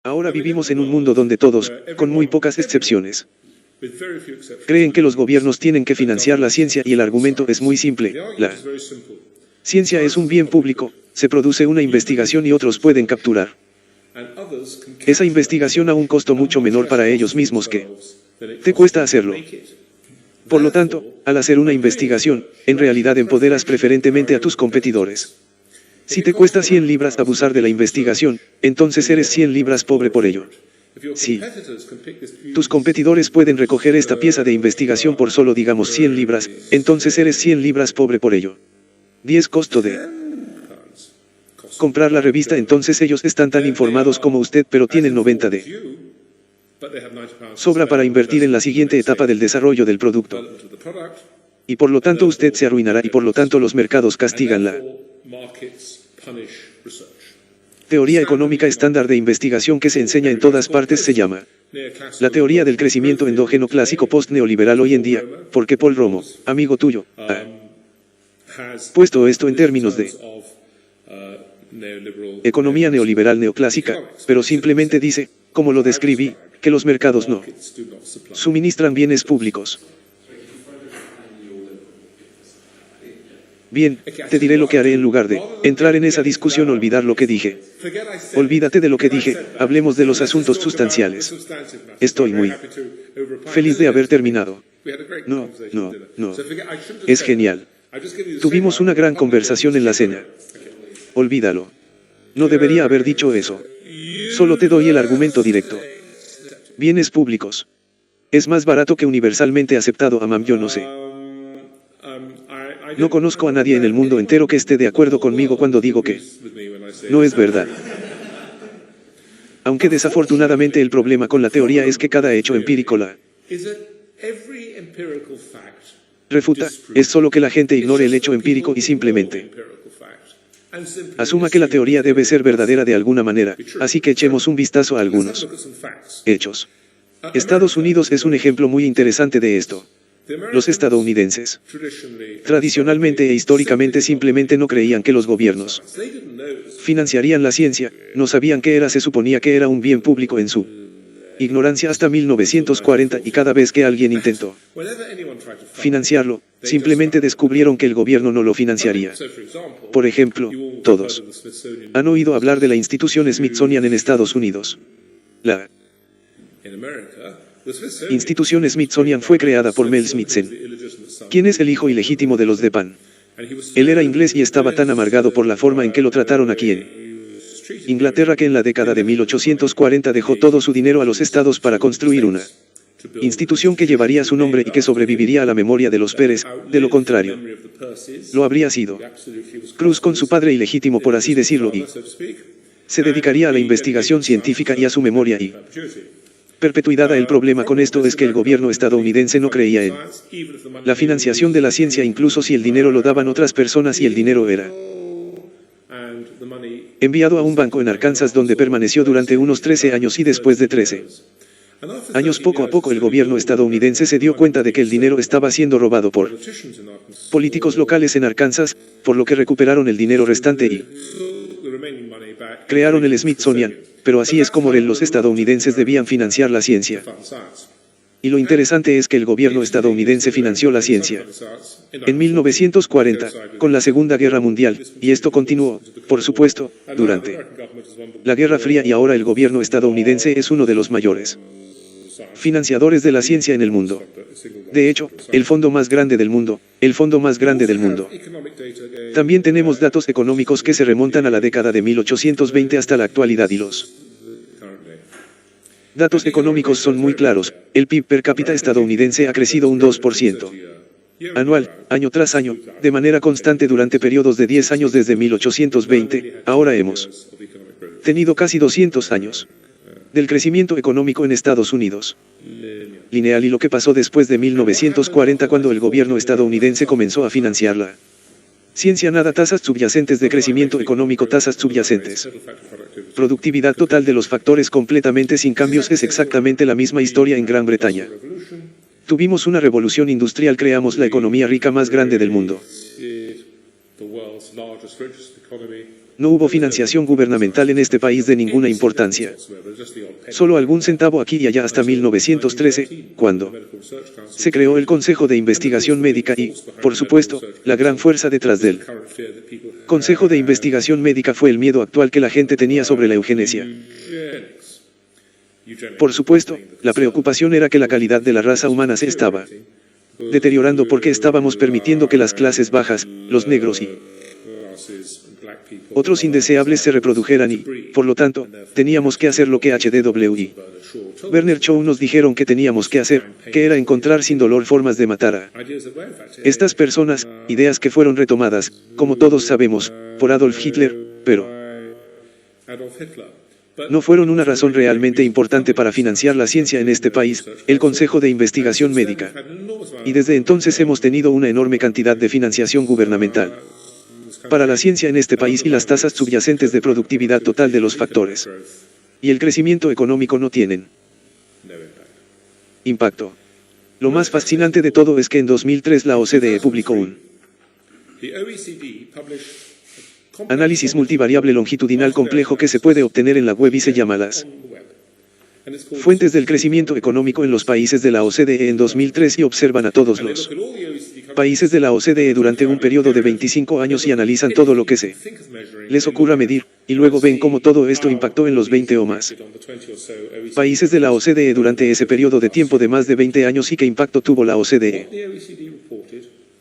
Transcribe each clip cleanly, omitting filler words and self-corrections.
Ahora vivimos en un mundo donde todos, con muy pocas excepciones, creen que los gobiernos tienen que financiar la ciencia y el argumento es muy simple. La ciencia es un bien público, se produce una investigación y otros pueden capturar esa investigación a un costo mucho menor para ellos mismos que te cuesta hacerlo. Por lo tanto, al hacer una investigación, en realidad empoderas preferentemente a tus competidores. Si te cuesta 100 libras abusar de la investigación, entonces eres 100 libras pobre por ello. Si tus competidores pueden recoger esta pieza de investigación por solo digamos 100 libras, entonces eres 100 libras pobre por ello. 10 costo de comprar la revista, entonces ellos están tan informados como usted pero tienen 90 de sobra para invertir en la siguiente etapa del desarrollo del producto. Y por lo tanto usted se arruinará y por lo tanto los mercados castigan la teoría económica estándar de investigación que se enseña en todas partes se llama la teoría del crecimiento endógeno clásico post-neoliberal hoy en día, porque Paul Romo, amigo tuyo, ha puesto esto en términos de economía neoliberal neoclásica, pero simplemente dice, como lo describí, que los mercados no suministran bienes públicos. Bien, te diré lo que haré en lugar de entrar en esa discusión, olvidar lo que dije. Olvídate de lo que dije, hablemos de los asuntos sustanciales. Estoy muy feliz de haber terminado. No. Es genial. Tuvimos una gran conversación en la cena. Olvídalo. No debería haber dicho eso. Solo te doy el argumento directo. Bienes públicos. Es más barato que universalmente aceptado. Yo no sé. No conozco a nadie en el mundo entero que esté de acuerdo conmigo cuando digo que no es verdad. Aunque desafortunadamente el problema con la teoría es que cada hecho empírico la refuta, es solo que la gente ignore el hecho empírico y simplemente asuma que la teoría debe ser verdadera de alguna manera, así que echemos un vistazo a algunos hechos. Estados Unidos es un ejemplo muy interesante de esto. Los estadounidenses, tradicionalmente e históricamente, simplemente no creían que los gobiernos financiarían la ciencia, no sabían qué era, se suponía que era un bien público en su ignorancia hasta 1940, y cada vez que alguien intentó financiarlo, simplemente descubrieron que el gobierno no lo financiaría. Por ejemplo, todos han oído hablar de la institución Smithsonian en Estados Unidos. La institución Smithsonian fue creada por Mel Smithson, quien es el hijo ilegítimo de los Depan. Él era inglés y estaba tan amargado por la forma en que lo trataron aquí en Inglaterra que en la década de 1840 dejó todo su dinero a los estados para construir una institución que llevaría su nombre y que sobreviviría a la memoria de los Pérez. De lo contrario, lo habría sido Cruz con su padre ilegítimo, por así decirlo, y se dedicaría a la investigación científica y a su memoria y perpetuidad. El problema con esto es que el gobierno estadounidense no creía en la financiación de la ciencia, incluso si el dinero lo daban otras personas y el dinero era enviado a un banco en Arkansas, donde permaneció durante unos 13 años, y después de 13 años, poco a poco el gobierno estadounidense se dio cuenta de que el dinero estaba siendo robado por políticos locales en Arkansas, por lo que recuperaron el dinero restante y crearon el Smithsonian, pero así es como los estadounidenses debían financiar la ciencia. Y lo interesante es que el gobierno estadounidense financió la ciencia en 1940, con la Segunda Guerra Mundial, y esto continuó, por supuesto, durante la Guerra Fría, y ahora el gobierno estadounidense es uno de los mayores financiadores de la ciencia en el mundo. De hecho, el fondo más grande del mundo, el fondo más grande del mundo. También tenemos datos económicos que se remontan a la década de 1820 hasta la actualidad, y los datos económicos son muy claros. El PIB per cápita estadounidense ha crecido un 2% anual, año tras año, de manera constante durante periodos de 10 años desde 1820, ahora hemos tenido casi 200 años del crecimiento económico en Estados Unidos. Lineal. Y lo que pasó después de 1940, cuando el gobierno estadounidense comenzó a financiar la ciencia, nada, tasas subyacentes de crecimiento económico, tasas subyacentes. Productividad total de los factores completamente sin cambios. Es exactamente la misma historia en Gran Bretaña. Tuvimos una revolución industrial, creamos la economía rica más grande del mundo. No hubo financiación gubernamental en este país de ninguna importancia. Solo algún centavo aquí y allá hasta 1913, cuando se creó el Consejo de Investigación Médica y, por supuesto, la gran fuerza detrás del Consejo de Investigación Médica fue el miedo actual que la gente tenía sobre la eugenesia. Por supuesto, la preocupación era que la calidad de la raza humana se estaba deteriorando porque estábamos permitiendo que las clases bajas, los negros y otros indeseables se reprodujeran y, por lo tanto, teníamos que hacer lo que HDW y Werner Shaw nos dijeron que teníamos que hacer, que era encontrar sin dolor formas de matar a estas personas, ideas que fueron retomadas, como todos sabemos, por Adolf Hitler, pero no fueron una razón realmente importante para financiar la ciencia en este país, el Consejo de Investigación Médica. Y desde entonces hemos tenido una enorme cantidad de financiación gubernamental para la ciencia en este país y las tasas subyacentes de productividad total de los factores y el crecimiento económico no tienen impacto. Lo más fascinante de todo es que en 2003 la OCDE publicó un análisis multivariable longitudinal complejo que se puede obtener en la web y se llama las fuentes del crecimiento económico en los países de la OCDE en 2003 y observan a todos los países de la OCDE durante un periodo de 25 años y analizan todo lo que se les ocurra medir, y luego ven cómo todo esto impactó en los 20 o más países de la OCDE durante ese periodo de tiempo de más de 20 años y qué impacto tuvo la OCDE.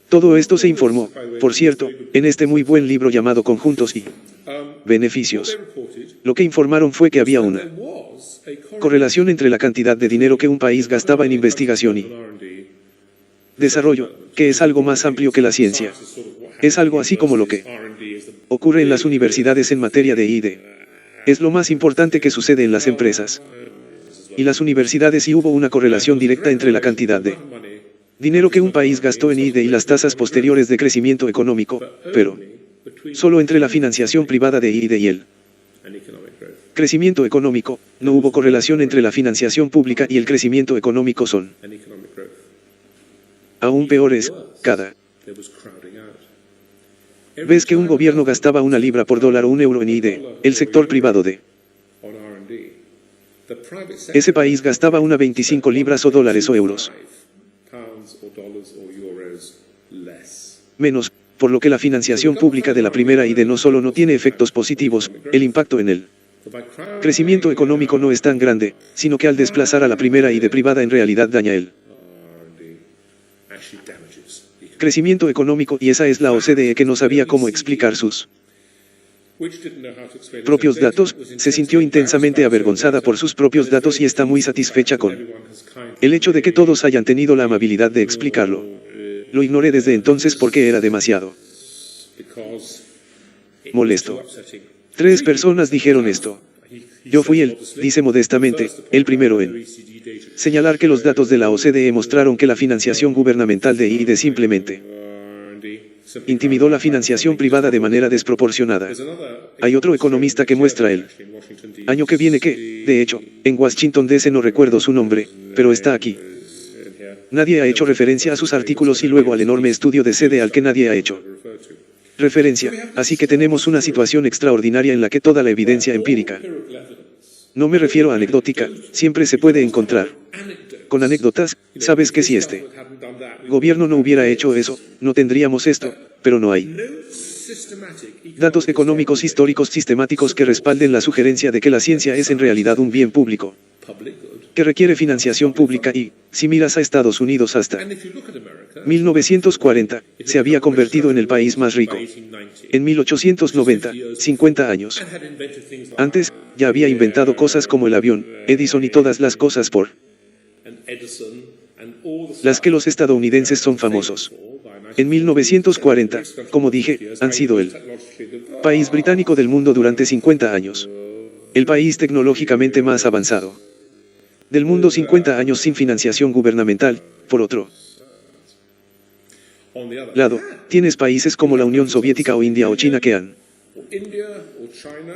Todo esto se informó, por cierto, en este muy buen libro llamado Conjuntos y Beneficios. Lo que informaron fue que había una correlación entre la cantidad de dinero que un país gastaba en investigación y desarrollo, que es algo más amplio que la ciencia. Es algo así como lo que ocurre en las universidades en materia de I+D. Es lo más importante que sucede en las empresas y las universidades y hubo una correlación directa entre la cantidad de dinero que un país gastó en I+D y las tasas posteriores de crecimiento económico, pero solo entre la financiación privada de I+D y el crecimiento económico, no hubo correlación entre la financiación pública y el crecimiento económico son aún peores, cada vez que un gobierno gastaba una libra por dólar o un euro en I+D, el sector privado de ese país gastaba una 25 libras o dólares o euros menos, por lo que la financiación pública de la primera I+D no solo no tiene efectos positivos, el impacto en el crecimiento económico no es tan grande, sino que al desplazar a la primera I+D privada en realidad daña el crecimiento económico y esa es la OCDE que no sabía cómo explicar sus propios datos, se sintió intensamente avergonzada por sus propios datos y está muy satisfecha con el hecho de que todos hayan tenido la amabilidad de explicarlo. Lo ignoré desde entonces porque era demasiado molesto. 3 personas dijeron esto. Yo fui dice modestamente, el primero en señalar que los datos de la OCDE mostraron que la financiación gubernamental de I+D simplemente intimidó la financiación privada de manera desproporcionada. Hay otro economista que muestra el año que viene que, de hecho, en Washington DC no recuerdo su nombre, pero está aquí. Nadie ha hecho referencia a sus artículos y luego al enorme estudio de sede al que nadie ha hecho referencia, así que tenemos una situación extraordinaria en la que toda la evidencia empírica, no me refiero a anecdótica, siempre se puede encontrar con anécdotas, sabes que si este gobierno no hubiera hecho eso, no tendríamos esto, pero no hay datos económicos históricos sistemáticos que respalden la sugerencia de que la ciencia es en realidad un bien público que requiere financiación pública y, si miras a Estados Unidos hasta 1940, se había convertido en el país más rico. En 1890, 50 años antes, ya había inventado cosas como el avión, Edison y todas las cosas por las que los estadounidenses son famosos. En 1940, como dije, han sido el país británico del mundo durante 50 años. El país tecnológicamente más avanzado del mundo 50 años sin financiación gubernamental, por otro lado, tienes países como la Unión Soviética o India o China que han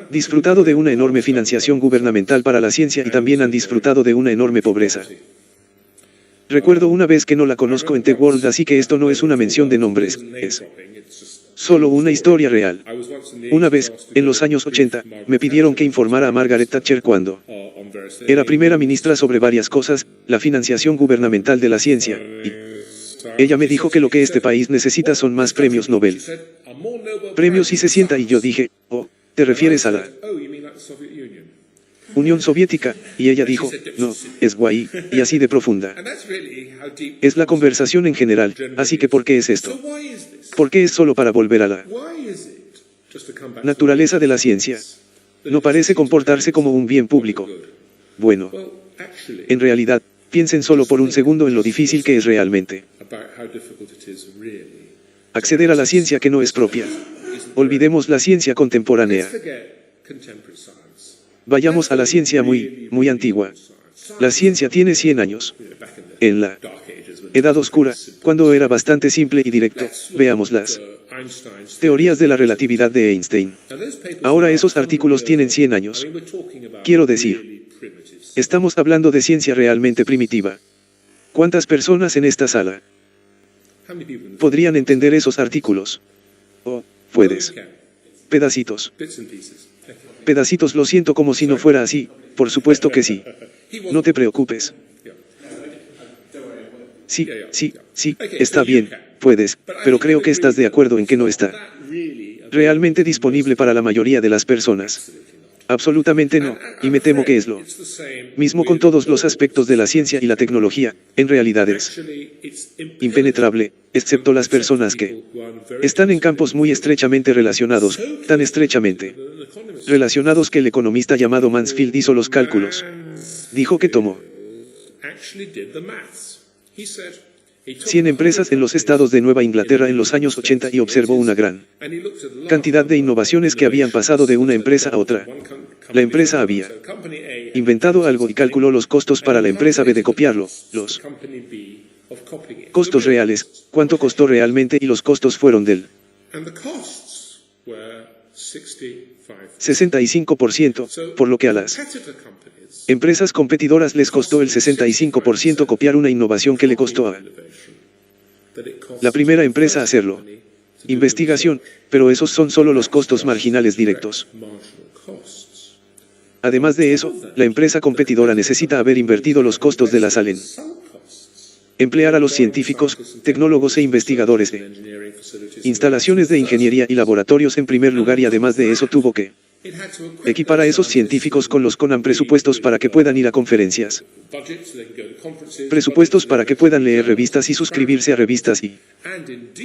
disfrutado de una enorme financiación gubernamental para la ciencia y también han disfrutado de una enorme pobreza. Recuerdo una vez que no la conozco en The World, así que esto no es una mención de nombres, es Solo una historia real. Una vez, en los años 80, me pidieron que informara a Margaret Thatcher cuando era primera ministra sobre varias cosas, la financiación gubernamental de la ciencia, y ella me dijo que lo que este país necesita son más premios Nobel. Premios y se sienta y yo dije, oh, ¿te refieres a la Unión Soviética? Y ella dijo, no, es guay, y así de profunda. Es la conversación en general, así que ¿por qué es esto? ¿Por qué es solo para volver a la naturaleza de la ciencia? No parece comportarse como un bien público. Bueno, en realidad, piensen solo por un segundo en lo difícil que es realmente acceder a la ciencia que no es propia. Olvidemos la ciencia contemporánea. Vayamos a la ciencia muy antigua. La ciencia tiene 100 años. En la Edad Oscura, cuando era bastante simple y directo, veamos las teorías de la relatividad de Einstein. Ahora esos artículos tienen 100 años. Quiero decir, estamos hablando de ciencia realmente primitiva. ¿Cuántas personas en esta sala podrían entender esos artículos? Oh, puedes. Pedacitos. Pedacitos, lo siento como si no fuera así, por supuesto que sí. No te preocupes. Sí, está bien, puedes, pero creo que estás de acuerdo en que no está realmente disponible para la mayoría de las personas. Absolutamente no, y me temo que es lo mismo con todos los aspectos de la ciencia y la tecnología. En realidad es impenetrable, excepto las personas que están en campos muy estrechamente relacionados, tan estrechamente relacionados que el economista llamado Mansfield hizo los cálculos. Dijo que tomó 100 empresas en los estados de Nueva Inglaterra en los años 80 y observó una gran cantidad de innovaciones que habían pasado de una empresa a otra. La empresa había inventado algo y calculó los costos para la empresa B de copiarlo, los costos reales, cuánto costó realmente y los costos fueron del 65%, por lo que a las empresas competidoras les costó el 65% copiar una innovación que le costó a la primera empresa hacerlo. Investigación, pero esos son solo los costos marginales directos. Además de eso, la empresa competidora necesita haber invertido los costos de la sal en emplear a los científicos, tecnólogos e investigadores de instalaciones de ingeniería y laboratorios en primer lugar, y además de eso tuvo que equipar a esos científicos con los CONAM presupuestos para que puedan ir a conferencias, presupuestos para que puedan leer revistas y suscribirse a revistas y,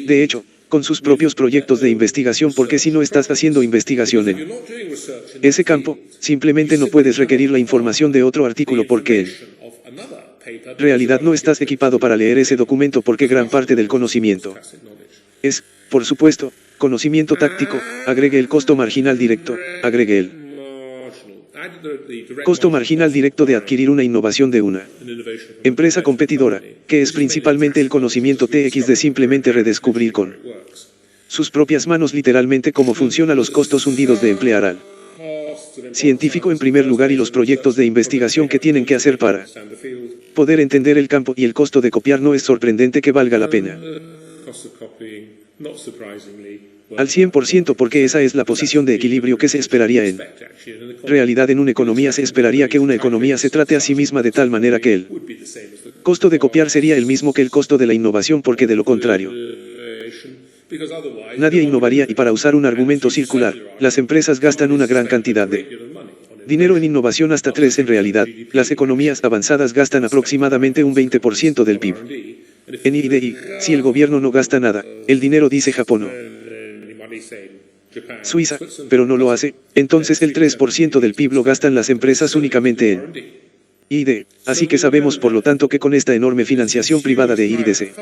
de hecho, con sus propios proyectos de investigación, porque si no estás haciendo investigación en ese campo, simplemente no puedes requerir la información de otro artículo porque en realidad no estás equipado para leer ese documento, porque gran parte del conocimiento es, por supuesto, conocimiento táctico. Agregue el costo marginal directo, agregue el costo marginal directo de adquirir una innovación de una empresa competidora, que es principalmente el conocimiento TX de simplemente redescubrir con sus propias manos literalmente cómo funcionan los costos hundidos de emplear al científico en primer lugar y los proyectos de investigación que tienen que hacer para poder entender el campo, y el costo de copiar no es sorprendente que valga la pena al 100%, porque esa es la posición de equilibrio que se esperaría en realidad en una economía. Se esperaría que una economía se trate a sí misma de tal manera que el costo de copiar sería el mismo que el costo de la innovación, porque de lo contrario nadie innovaría. Y para usar un argumento circular, las empresas gastan una gran cantidad de dinero en innovación, hasta 3 en realidad. Las economías avanzadas gastan aproximadamente un 20% del PIB en I+D+I. Si el gobierno no gasta nada, el dinero, dice Japón o Suiza, pero no lo hace, entonces el 3% del PIB lo gastan las empresas únicamente en I+D+. Así que sabemos por lo tanto que con esta enorme financiación privada de I+D+C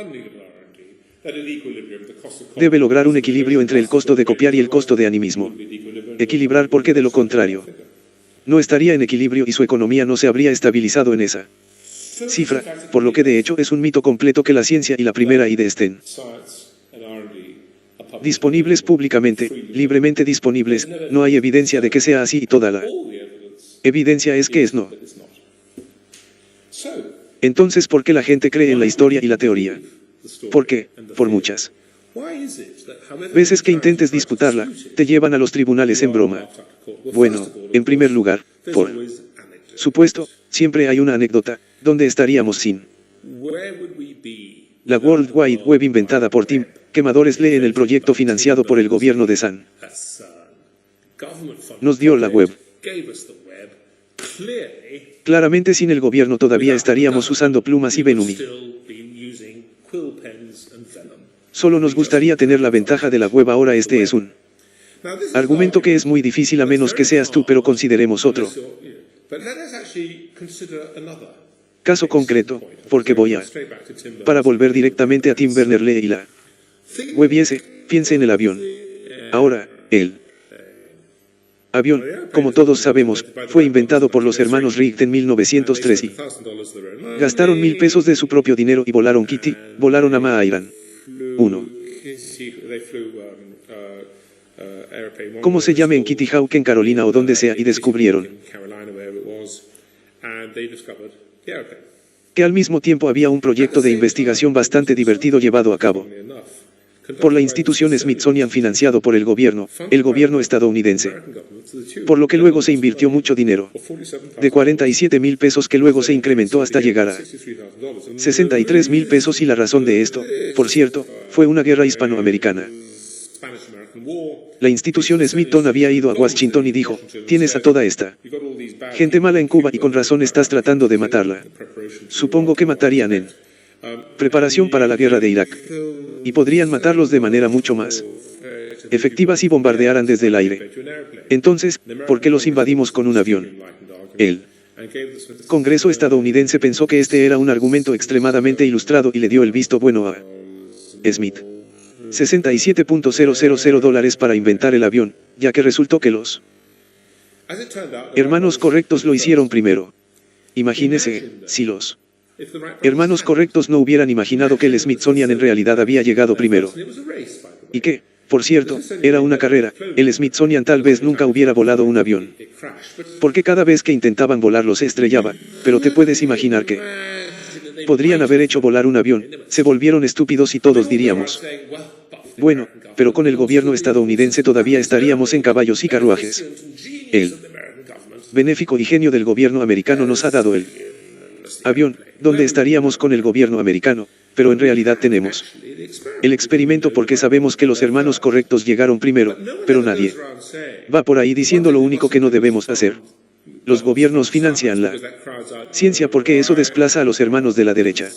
debe lograr un equilibrio entre el costo de copiar y el costo de animismo. Equilibrar, porque de lo contrario no estaría en equilibrio y su economía no se habría estabilizado en esa cifra, por lo que de hecho es un mito completo que la ciencia y la primera I+D estén disponibles públicamente, libremente disponibles. No hay evidencia de que sea así, y toda la evidencia es que es no. Entonces, ¿por qué la gente cree en la historia y la teoría? ¿Por qué? Por muchas Veces que intentes disputarla, te llevan a los tribunales en broma. Bueno, en primer lugar, por supuesto, siempre hay una anécdota, ¿dónde estaríamos sin la World Wide Web inventada por Tim Quemadores-Lee en el proyecto financiado por el gobierno de San? Nos dio la web. Claramente sin el gobierno todavía estaríamos usando plumas y Venumi. Solo nos gustaría tener la ventaja de la web ahora. Este es un argumento que es muy difícil a menos que seas tú, pero consideremos otro caso concreto, porque voy a para volver directamente a Tim Berners-Lee y la web y piense en el avión. Ahora, el avión, como todos sabemos, fue inventado por los hermanos Wright en 1903 y gastaron $1000 de su propio dinero y volaron Kitty, volaron a Maairan. 1. ¿Cómo se llama en Kitty Hawk en Carolina o donde sea? Y descubrieron que al mismo tiempo había un proyecto de investigación bastante divertido llevado a cabo por la institución Smithsonian financiado por el gobierno estadounidense. Por lo que luego se invirtió mucho dinero, de $47,000 que luego se incrementó hasta llegar a $63,000 y la razón de esto, por cierto, fue una guerra hispanoamericana. La institución Smithsonian había ido a Washington y dijo, tienes a toda esta gente mala en Cuba y con razón estás tratando de matarla. Supongo que matarían en preparación para la guerra de Irak. Y podrían matarlos de manera mucho más efectiva si bombardearan desde el aire. Entonces, ¿por qué los invadimos con un avión? El Congreso estadounidense pensó que este era un argumento extremadamente ilustrado y le dio el visto bueno a Smith. $67,000 para inventar el avión, ya que resultó que los hermanos correctos lo hicieron primero. Imagínese, si los hermanos correctos no hubieran imaginado que el Smithsonian en realidad había llegado primero. Y que, por cierto, era una carrera, el Smithsonian tal vez nunca hubiera volado un avión. Porque cada vez que intentaban volarlo se estrellaba, pero te puedes imaginar que podrían haber hecho volar un avión, se volvieron estúpidos y todos diríamos, bueno, pero con el gobierno estadounidense todavía estaríamos en caballos y carruajes. El benéfico y genio del gobierno americano nos ha dado el avión, ¿dónde estaríamos con el gobierno americano? Pero en realidad tenemos el experimento porque sabemos que los hermanos correctos llegaron primero, pero nadie va por ahí diciendo lo único que no debemos hacer. Los gobiernos financian la ciencia porque eso desplaza a los hermanos de la derecha.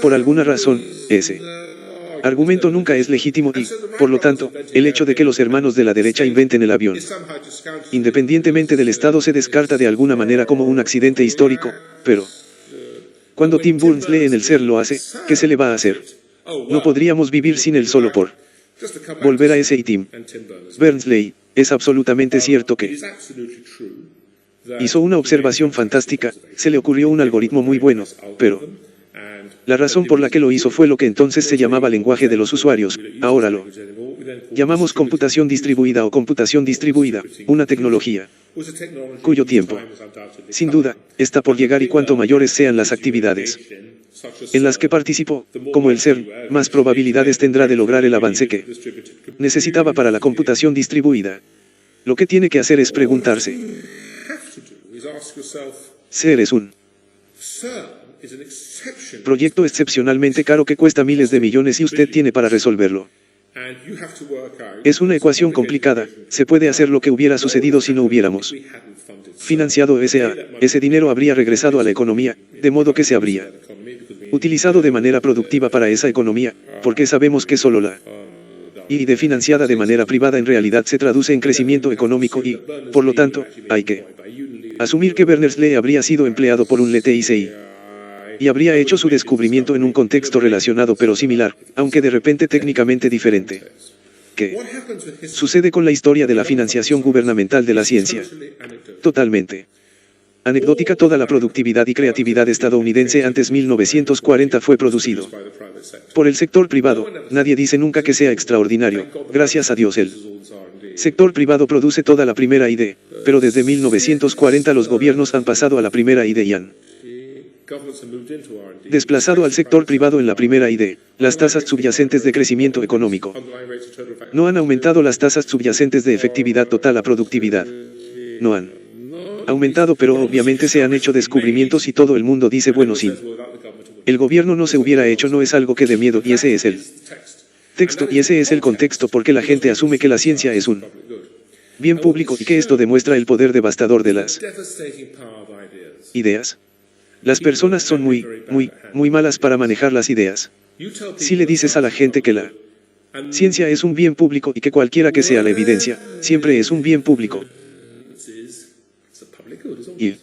Por alguna razón, ese argumento nunca es legítimo y, por lo tanto, el hecho de que los hermanos de la derecha inventen el avión, independientemente del Estado, se descarta de alguna manera como un accidente histórico, pero cuando Tim Berners-Lee en el ser lo hace, ¿qué se le va a hacer? No podríamos vivir sin él solo por volver a ese y Tim Berners-Lee. Es absolutamente cierto que hizo una observación fantástica, se le ocurrió un algoritmo muy bueno, pero la razón por la que lo hizo fue lo que entonces se llamaba lenguaje de los usuarios, ahora lo llamamos computación distribuida o computación distribuida, una tecnología cuyo tiempo, sin duda, está por llegar y cuanto mayores sean las actividades en las que participó, como el CERN, más probabilidades tendrá de lograr el avance que necesitaba para la computación distribuida. Lo que tiene que hacer es preguntarse, CERN es un proyecto excepcionalmente caro que cuesta miles de millones y usted tiene para resolverlo. Es una ecuación complicada, se puede hacer lo que hubiera sucedido si no hubiéramos financiado ese dinero habría regresado a la economía, de modo que se habría utilizado de manera productiva para esa economía, porque sabemos que solo la ID financiada de manera privada en realidad se traduce en crecimiento económico y, por lo tanto, hay que asumir que Berners-Lee habría sido empleado por un LTICI y habría hecho su descubrimiento en un contexto relacionado pero similar, aunque de repente técnicamente diferente. ¿Qué sucede con la historia de la financiación gubernamental de la ciencia? Totalmente anecdótica. Toda la productividad y creatividad estadounidense antes 1940 fue producido por el sector privado. Nadie dice nunca que sea extraordinario, gracias a Dios el sector privado produce toda la primera idea, pero desde 1940 los gobiernos han pasado a la primera idea y han desplazado al sector privado en la primera ID. Las tasas subyacentes de crecimiento económico no han aumentado las tasas subyacentes de efectividad total a productividad. No han aumentado, pero obviamente se han hecho descubrimientos y todo el mundo dice bueno, sin el gobierno no se hubiera hecho, no es algo que dé miedo, y ese es el texto y ese es el contexto porque la gente asume que la ciencia es un bien público y que esto demuestra el poder devastador de las ideas. Las personas son muy malas para manejar las ideas. Si le dices a la gente que la ciencia es un bien público y que cualquiera que sea la evidencia, siempre es un bien público. Y,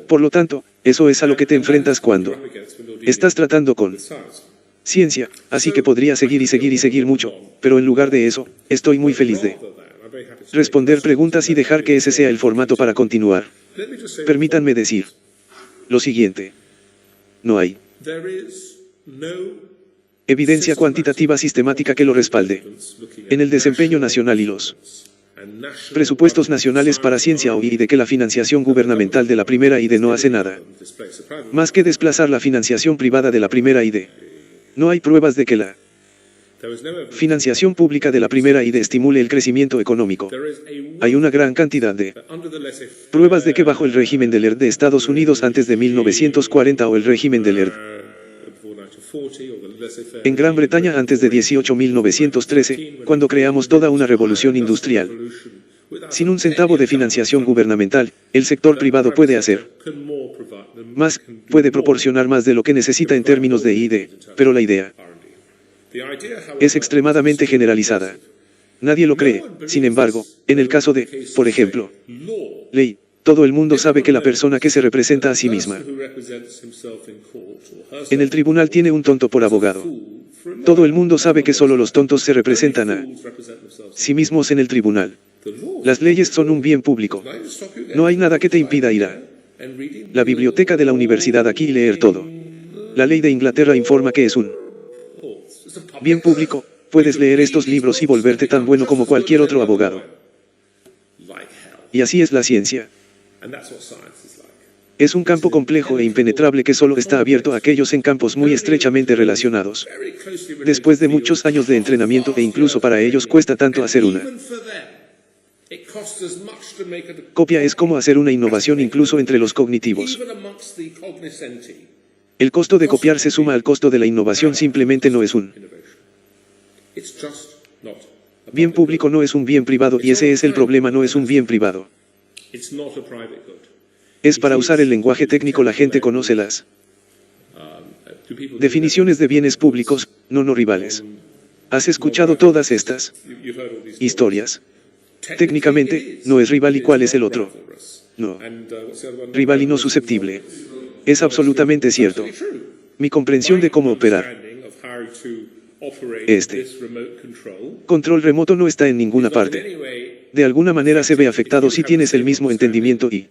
por lo tanto, eso es a lo que te enfrentas cuando estás tratando con ciencia, así que podría seguir y seguir y seguir mucho, pero en lugar de eso, estoy muy feliz de responder preguntas y dejar que ese sea el formato para continuar. Permítanme decir lo siguiente. No hay evidencia cuantitativa sistemática que lo respalde. En el desempeño nacional y los presupuestos nacionales para ciencia y de que la financiación gubernamental de la primera ID no hace nada más que desplazar la financiación privada de la primera ID. No hay pruebas de que la financiación pública de la primera ID estimule el crecimiento económico. Hay una gran cantidad de pruebas de que bajo el régimen de Laird de Estados Unidos antes de 1940 o el régimen de Laird en Gran Bretaña antes de 1913, cuando creamos toda una revolución industrial. Sin un centavo de financiación gubernamental, el sector privado puede hacer más, puede proporcionar más de lo que necesita en términos de ID, pero la idea es extremadamente generalizada. Nadie lo cree, sin embargo, en el caso de, por ejemplo, ley, todo el mundo sabe que la persona que se representa a sí misma en el tribunal tiene un tonto por abogado. Todo el mundo sabe que solo los tontos se representan a sí mismos en el tribunal. Las leyes son un bien público. No hay nada que te impida ir a la biblioteca de la universidad aquí y leer todo. La ley de Inglaterra informa que es un bien público. Puedes leer estos libros y volverte tan bueno como cualquier otro abogado. Y así es la ciencia. Es un campo complejo e impenetrable que solo está abierto a aquellos en campos muy estrechamente relacionados. Después de muchos años de entrenamiento e incluso para ellos cuesta tanto hacer una copia, es como hacer una innovación incluso entre los cognitivos. El costo de copiar se suma al costo de la innovación, simplemente no es un bien público, no es un bien privado y ese es el problema, no es un bien privado. Es para usar el lenguaje técnico, la gente conoce las definiciones de bienes públicos, no rivales. ¿Has escuchado todas estas historias? Técnicamente, no es rival y ¿cuál es el otro? No. Rival y no susceptible. Es absolutamente cierto. Mi comprensión de cómo operar este control remoto no está en ninguna parte. De alguna manera se ve afectado si tienes el mismo entendimiento y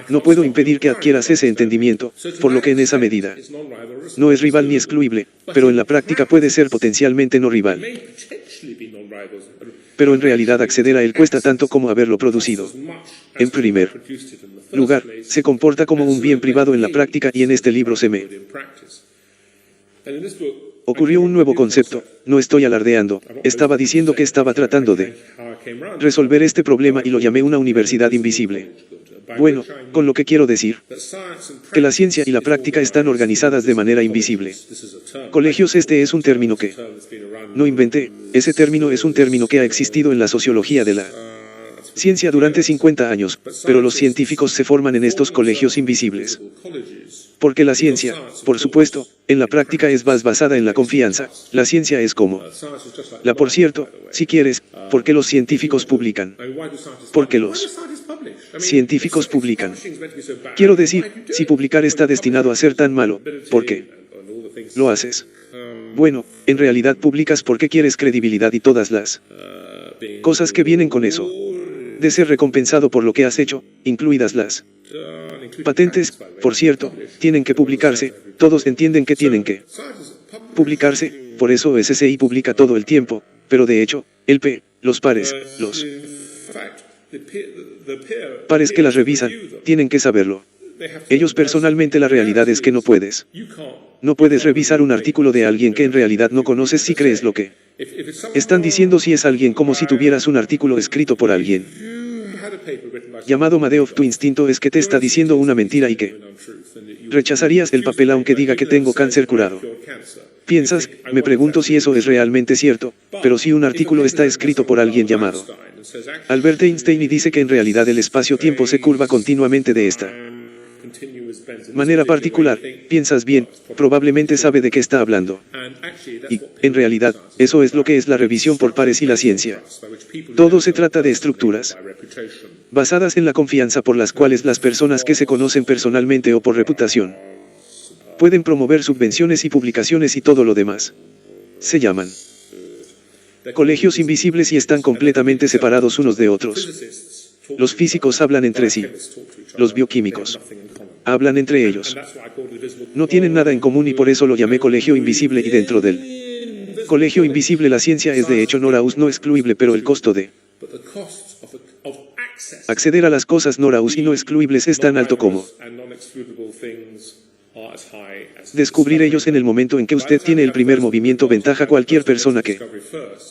no puedo impedir que adquieras ese entendimiento, por lo que en esa medida no es rival ni excluible, pero en la práctica puede ser potencialmente no rival. Pero en realidad acceder a él cuesta tanto como haberlo producido. En primer lugar, se comporta como un bien privado en la práctica y en este libro se me ocurrió un nuevo concepto. No estoy alardeando, estaba diciendo que estaba tratando de resolver este problema y lo llamé una universidad invisible. Bueno, con lo que quiero decir que la ciencia y la práctica están organizadas de manera invisible. Colegios, este es un término que no inventé, ese término es un término que ha existido en la sociología de la ciencia durante 50 años, pero los científicos se forman en estos colegios invisibles. Porque la ciencia, por supuesto, en la práctica es más basada en la confianza. La ciencia es como por cierto, si quieres, ¿por qué los científicos publican? Porque los científicos publican. Quiero decir, si publicar está destinado a ser tan malo, ¿por qué lo haces? Bueno, en realidad publicas porque quieres credibilidad y todas las cosas que vienen con eso. De ser recompensado por lo que has hecho, incluidas las patentes, por cierto, tienen que publicarse, todos entienden que tienen que publicarse, por eso SSI publica todo el tiempo, pero de hecho, los pares que las revisan, tienen que saberlo. Ellos personalmente la realidad es que no puedes. No puedes revisar un artículo de alguien que en realidad no conoces si crees lo que están diciendo si es alguien como si tuvieras un artículo escrito por alguien llamado Madoff. Tu instinto es que te está diciendo una mentira y que rechazarías el papel aunque diga que tengo cáncer curado. Piensas, me pregunto si eso es realmente cierto, pero si un artículo está escrito por alguien llamado Albert Einstein y dice que en realidad el espacio-tiempo se curva continuamente de esta manera particular, piensas bien, probablemente sabe de qué está hablando. Y, en realidad, eso es lo que es la revisión por pares y la ciencia. Todo se trata de estructuras basadas en la confianza por las cuales las personas que se conocen personalmente o por reputación pueden promover subvenciones y publicaciones y todo lo demás. Se llaman colegios invisibles y están completamente separados unos de otros. Los físicos hablan entre sí. Los bioquímicos hablan entre ellos. No tienen nada en común y por eso lo llamé colegio invisible y dentro del colegio invisible la ciencia es de hecho no excluible, pero el costo de acceder a las cosas no y no excluibles es tan alto como descubrir ellos en el momento en que usted tiene el primer movimiento. Ventaja: cualquier persona que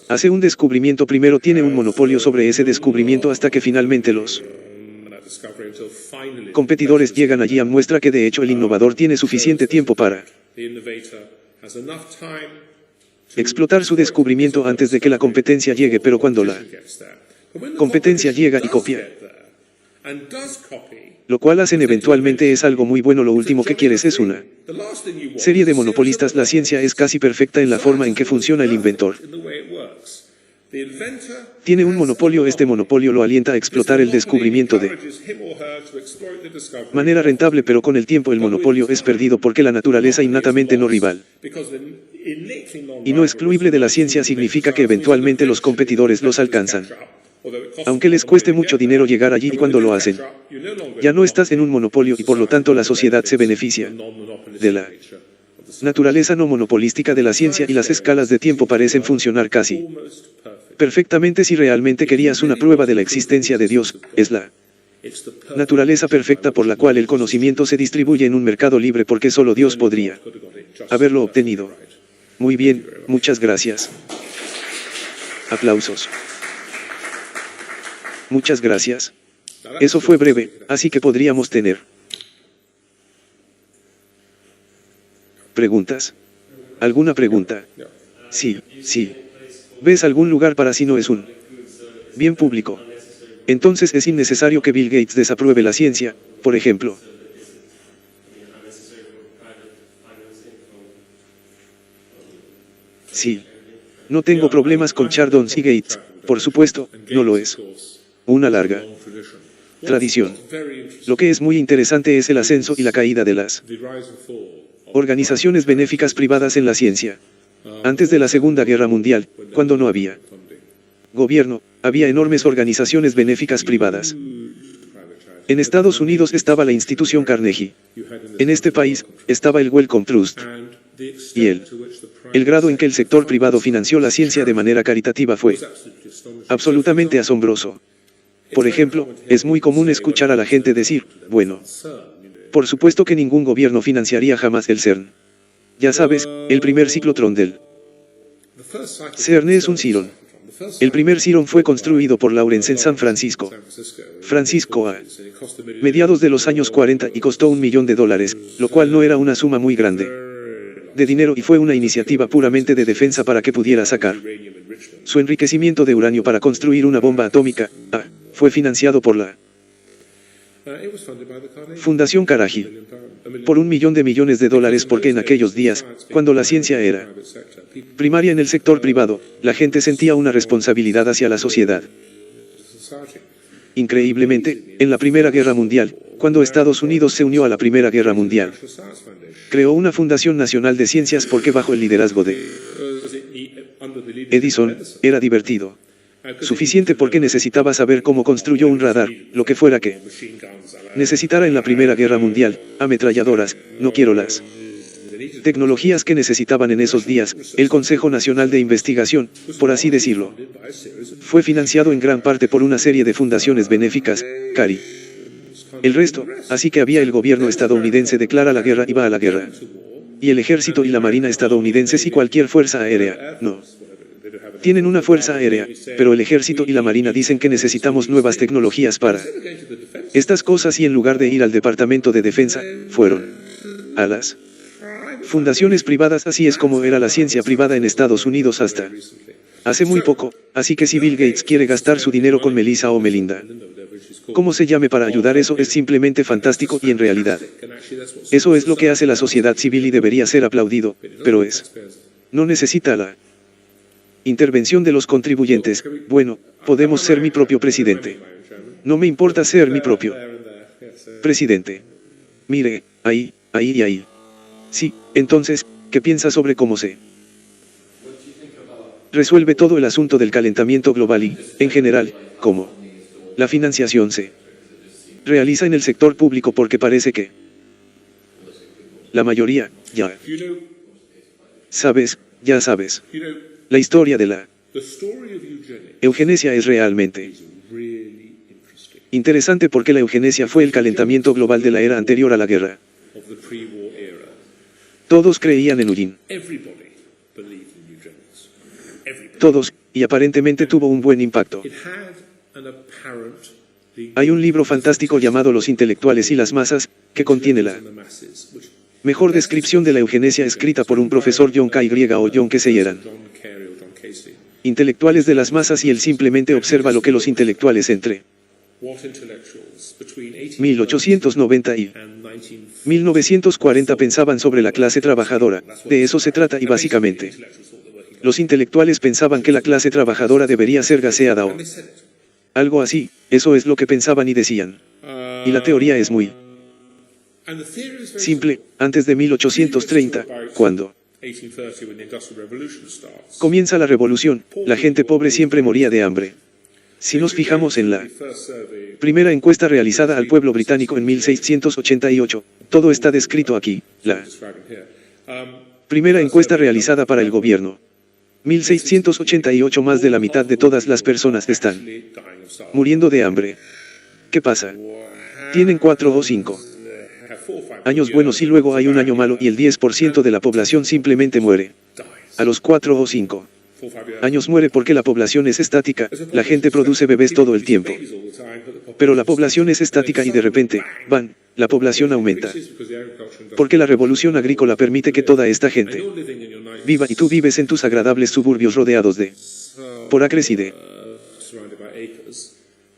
hace un descubrimiento primero tiene un monopolio sobre ese descubrimiento hasta que finalmente los competidores llegan allí. Muestra que de hecho el innovador tiene suficiente tiempo para explotar su descubrimiento antes de que la competencia llegue, pero cuando la competencia llega y copia, lo cual hacen eventualmente, es algo muy bueno. Lo último que quieres es una serie de monopolistas. La ciencia es casi perfecta en la forma en que funciona. El inventor tiene un monopolio. Este monopolio lo alienta a explotar el descubrimiento de manera rentable, pero con el tiempo el monopolio es perdido porque la naturaleza innatamente no rival y no excluible de la ciencia significa que eventualmente los competidores los alcanzan. Aunque les cueste mucho dinero llegar allí, y cuando lo hacen, ya no estás en un monopolio y por lo tanto la sociedad se beneficia de la naturaleza no monopolística de la ciencia y las escalas de tiempo parecen funcionar casi perfectamente. Si realmente querías una prueba de la existencia de Dios, es la naturaleza perfecta por la cual el conocimiento se distribuye en un mercado libre, porque solo Dios podría haberlo obtenido. Muy bien, muchas gracias. Aplausos. Muchas gracias. Eso fue breve, así que podríamos tener preguntas. ¿Alguna pregunta? Sí, sí. ¿Ves algún lugar para si no es un bien público? Entonces es innecesario que Bill Gates desapruebe la ciencia, por ejemplo. Sí. No tengo problemas con Chardons y Gates, por supuesto, no lo es. Una larga tradición. Lo que es muy interesante es el ascenso y la caída de las organizaciones benéficas privadas en la ciencia. Antes de la Segunda Guerra Mundial, cuando no había gobierno, había enormes organizaciones benéficas privadas. En Estados Unidos estaba la institución Carnegie. En este país, estaba el Wellcome Trust. Y el grado en que el sector privado financió la ciencia de manera caritativa fue absolutamente asombroso. Por ejemplo, es muy común escuchar a la gente decir, bueno, por supuesto que ningún gobierno financiaría jamás el CERN. Ya sabes, el primer ciclotrón del CERN es un Ciron. El primer Ciron fue construido por Lawrence en San Francisco, a mediados de los años 40 y costó $1 millón, lo cual no era una suma muy grande de dinero y fue una iniciativa puramente de defensa para que pudiera sacar su enriquecimiento de uranio para construir una bomba atómica. Fue financiado por la Fundación Carnegie por $1 millón porque en aquellos días, cuando la ciencia era primaria en el sector privado, la gente sentía una responsabilidad hacia la sociedad. Increíblemente, en la Primera Guerra Mundial, cuando Estados Unidos se unió a la Primera Guerra Mundial, creó una Fundación Nacional de Ciencias porque bajo el liderazgo de Edison, era divertido. Suficiente porque necesitaba saber cómo construyó un radar, lo que fuera que necesitara en la Primera Guerra Mundial, ametralladoras, no quiero las tecnologías que necesitaban en esos días. El Consejo Nacional de Investigación, por así decirlo, fue financiado en gran parte por una serie de fundaciones benéficas. Cary El resto, así que había el gobierno estadounidense declara la guerra y va a la guerra. Y el ejército y la marina estadounidenses y cualquier fuerza aérea, no. Tienen una fuerza aérea, pero el ejército y la marina dicen que necesitamos nuevas tecnologías para estas cosas y en lugar de ir al Departamento de Defensa, fueron a las fundaciones privadas. Así es como era la ciencia privada en Estados Unidos hasta hace muy poco, así que si Bill Gates quiere gastar su dinero con Melissa o Melinda, como se llame para ayudar, eso es simplemente fantástico y en realidad eso es lo que hace la sociedad civil y debería ser aplaudido, pero no necesita la intervención de los contribuyentes. Bueno, podemos ser mi propio presidente. No me importa ser mi propio presidente. Mire, ahí y ahí. Sí, entonces, ¿qué piensa sobre cómo se resuelve todo el asunto del calentamiento global y, en general, cómo la financiación se realiza en el sector público? Porque parece que la mayoría, ya sabes, la historia de la eugenesia es realmente interesante porque la eugenesia fue el calentamiento global de la era anterior a la guerra. Todos creían en Eugene. Todos, y aparentemente tuvo un buen impacto. Hay un libro fantástico llamado Los intelectuales y las masas, que contiene la mejor descripción de la eugenesia escrita por un profesor John K. Y o John que se eran intelectuales de las masas, y él simplemente observa lo que los intelectuales entre 1890 y 1940 pensaban sobre la clase trabajadora. De eso se trata, y básicamente los intelectuales pensaban que la clase trabajadora debería ser gaseada o algo así. Eso es lo que pensaban y decían. Y la teoría es muy simple. Antes de 1830, cuando comienza la revolución, la gente pobre siempre moría de hambre. Si nos fijamos en la primera encuesta realizada al pueblo británico en 1688, todo está descrito aquí. La primera encuesta realizada para el gobierno. 1688, más de la mitad de todas las personas están muriendo de hambre. ¿Qué pasa? Tienen 4 o 5 años buenos y luego hay un año malo y el 10% de la población simplemente muere. A los 4 o 5 años muere porque la población es estática, la gente produce bebés todo el tiempo. Pero la población es estática y de repente, la población aumenta. Porque la revolución agrícola permite que toda esta gente viva y tú vives en tus agradables suburbios rodeados por acres y de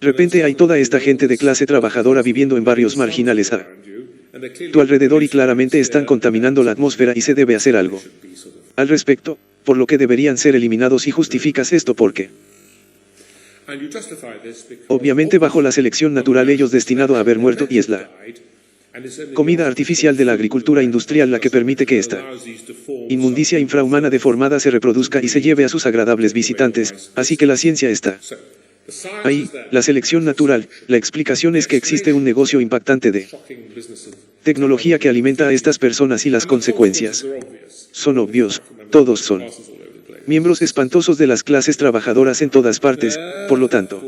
repente hay toda esta gente de clase trabajadora viviendo en barrios marginales a tu alrededor y claramente están contaminando la atmósfera y se debe hacer algo al respecto, por lo que deberían ser eliminados, y justificas esto porque obviamente bajo la selección natural ellos destinado a haber muerto, y es la comida artificial de la agricultura industrial la que permite que esta inmundicia infrahumana deformada se reproduzca y se lleve a sus agradables visitantes, así que la ciencia está ahí, la selección natural. La explicación es que existe un negocio impactante de tecnología que alimenta a estas personas y las consecuencias son obvios. Todos son miembros espantosos de las clases trabajadoras en todas partes, por lo tanto,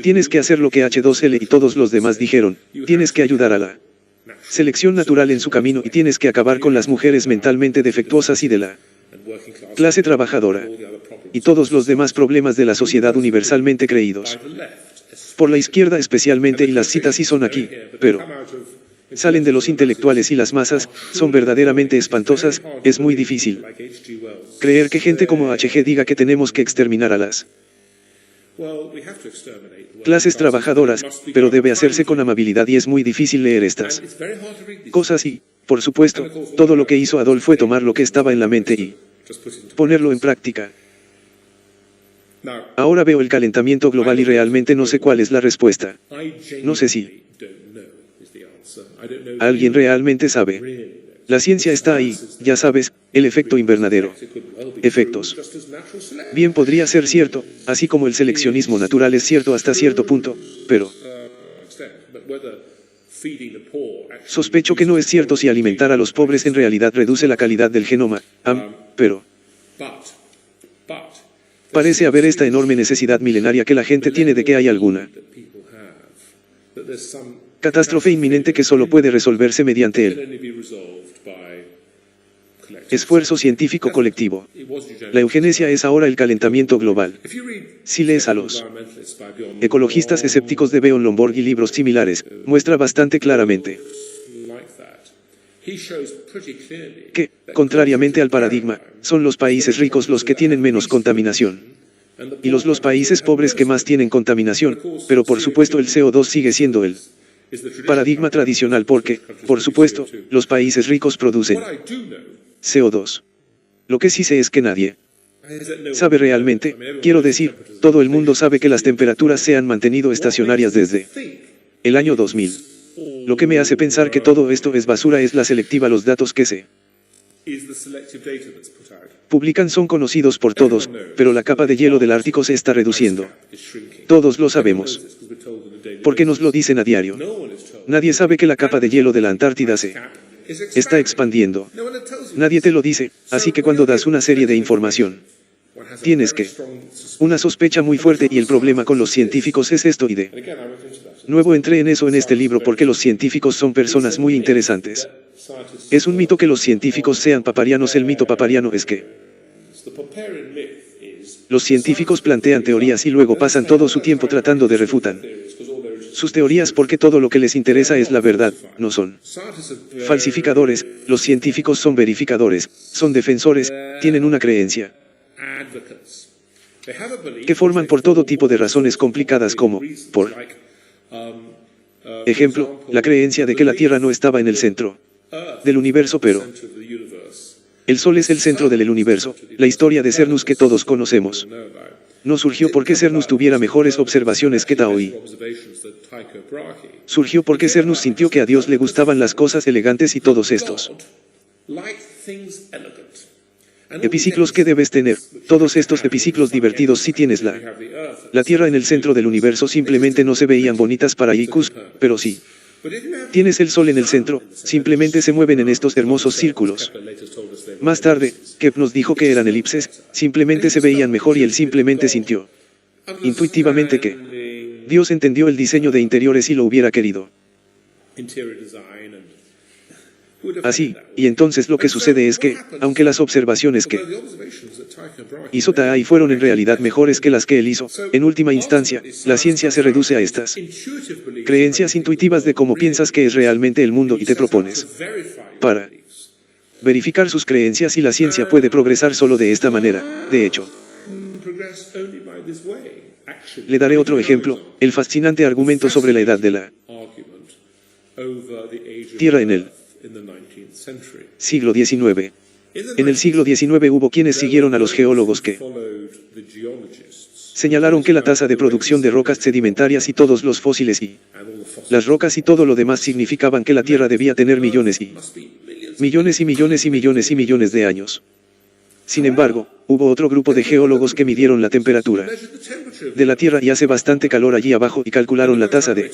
tienes que hacer lo que H2L y todos los demás dijeron, tienes que ayudar a la selección natural en su camino y tienes que acabar con las mujeres mentalmente defectuosas y de la clase trabajadora, y todos los demás problemas de la sociedad universalmente creídos por la izquierda especialmente, y las citas sí son aquí, pero salen de los intelectuales y las masas, son verdaderamente espantosas. Es muy difícil creer que gente como H.G. diga que tenemos que exterminar a las clases trabajadoras, pero debe hacerse con amabilidad y es muy difícil leer estas cosas y, por supuesto, todo lo que hizo Adolf fue tomar lo que estaba en la mente y ponerlo en práctica. Ahora veo el calentamiento global y realmente no sé cuál es la respuesta. No sé si alguien realmente sabe. La ciencia está ahí, ya sabes, el efecto invernadero. Efectos. Bien, podría ser cierto, así como el seleccionismo natural es cierto hasta cierto punto, pero sospecho que no es cierto si alimentar a los pobres en realidad reduce la calidad del genoma. Pero parece haber esta enorme necesidad milenaria que la gente tiene de que hay alguna Catástrofe inminente que solo puede resolverse mediante el esfuerzo científico colectivo. La eugenesia es ahora el calentamiento global. Si lees a los ecologistas escépticos de Bjorn Lomborg y libros similares, muestra bastante claramente que, contrariamente al paradigma, son los países ricos los que tienen menos contaminación. Y los países pobres que más tienen contaminación, pero por supuesto el CO2 sigue siendo el paradigma tradicional porque, por supuesto, los países ricos producen CO2. Lo que sí sé es que nadie sabe realmente, quiero decir, todo el mundo sabe que las temperaturas se han mantenido estacionarias desde el año 2000. Lo que me hace pensar que todo esto es basura es la selectiva. Los datos que se publican son conocidos por todos, pero la capa de hielo del Ártico se está reduciendo. Todos lo sabemos. Porque nos lo dicen a diario. Nadie sabe que la capa de hielo de la Antártida se está expandiendo. Nadie te lo dice, así que cuando das una serie de información, tienes que una sospecha muy fuerte y el problema con los científicos es esto y de nuevo entré en eso en este libro porque los científicos son personas muy interesantes. Es un mito que los científicos sean paparianos. El mito papariano es que los científicos plantean teorías y luego pasan todo su tiempo tratando de refutar sus teorías porque todo lo que les interesa es la verdad, no son falsificadores. Los científicos son verificadores, son defensores, tienen una creencia que forman por todo tipo de razones complicadas como, por ejemplo, la creencia de que la Tierra no estaba en el centro del universo pero el Sol es el centro del universo. La historia de Cernus que todos conocemos no surgió porque Cernus tuviera mejores observaciones que Taoi. Surgió porque Cernus sintió que a Dios le gustaban las cosas elegantes y todos estos epiciclos que debes tener, todos estos epiciclos divertidos si tienes la Tierra en el centro del universo simplemente no se veían bonitas para Ikus, pero sí tienes el Sol en el centro, simplemente se mueven en estos hermosos círculos. Más tarde, Kepler nos dijo que eran elipses, simplemente se veían mejor y él simplemente sintió intuitivamente que Dios entendió el diseño de interiores y lo hubiera querido así, y entonces lo que sucede es que, aunque las observaciones que hizo Taai fueron en realidad mejores que las que él hizo, en última instancia, la ciencia se reduce a estas creencias intuitivas de cómo piensas que es realmente el mundo y te propones para verificar sus creencias y la ciencia puede progresar solo de esta manera. De hecho, le daré otro ejemplo, el fascinante argumento sobre la edad de la Tierra en el siglo XIX. En el siglo XIX hubo quienes siguieron a los geólogos que señalaron que la tasa de producción de rocas sedimentarias y todos los fósiles y las rocas y todo lo demás significaban que la Tierra debía tener millones y millones y millones y millones y millones de años. Sin embargo, hubo otro grupo de geólogos que midieron la temperatura de la Tierra y hace bastante calor allí abajo y calcularon la tasa de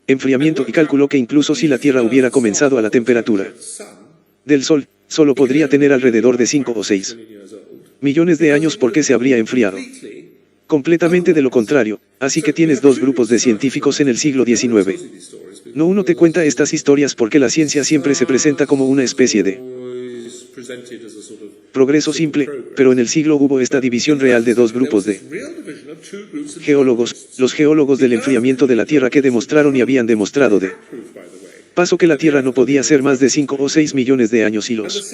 enfriamiento y calculó que incluso si la Tierra hubiera comenzado a la temperatura del Sol, solo podría tener alrededor de 5 o 6 millones de años porque se habría enfriado completamente de lo contrario, así que tienes dos grupos de científicos en el siglo XIX. No uno te cuenta estas historias porque la ciencia siempre se presenta como una especie de progreso simple, pero en el siglo hubo esta división real de dos grupos de geólogos, los geólogos del enfriamiento de la Tierra que demostraron y habían demostrado de paso que la Tierra no podía ser más de 5 o 6 millones de años y los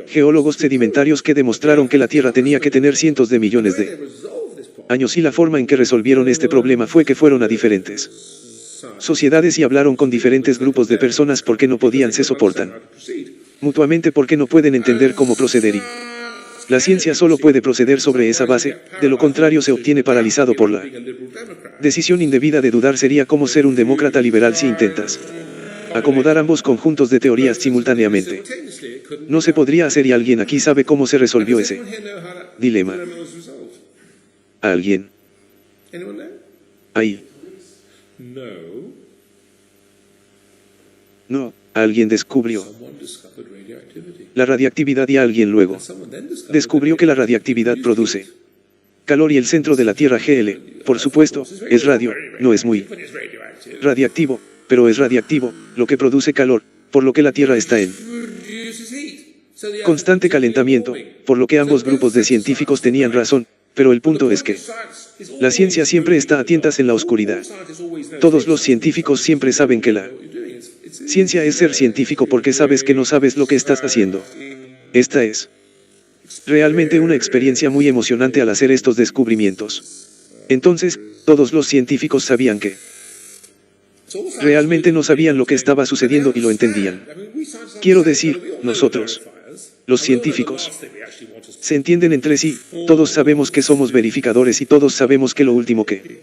geólogos sedimentarios que demostraron que la Tierra tenía que tener cientos de millones de años y la forma en que resolvieron este problema fue que fueron a diferentes sociedades y hablaron con diferentes grupos de personas porque no podían se soportan mutuamente porque no pueden entender cómo proceder y la ciencia solo puede proceder sobre esa base, de lo contrario se obtiene paralizado por la decisión indebida de dudar. Sería como ser un demócrata liberal si intentas acomodar ambos conjuntos de teorías simultáneamente. No se podría hacer y alguien aquí sabe cómo se resolvió ese dilema. ¿Alguien? Ahí. No, alguien descubrió la radiactividad y alguien luego descubrió que la radiactividad produce calor y el centro de la Tierra GL, por supuesto, es radio, no es muy radiactivo, pero es radiactivo, lo que produce calor, por lo que la Tierra está en constante calentamiento, por lo que ambos grupos de científicos tenían razón, pero el punto es que la ciencia siempre está a tientas en la oscuridad. Todos los científicos siempre saben que la ciencia es ser científico porque sabes que no sabes lo que estás haciendo. Esta es realmente una experiencia muy emocionante al hacer estos descubrimientos. Entonces, todos los científicos sabían que realmente no sabían lo que estaba sucediendo y lo entendían. Quiero decir, nosotros, los científicos, se entienden entre sí, todos sabemos que somos verificadores y todos sabemos que lo último que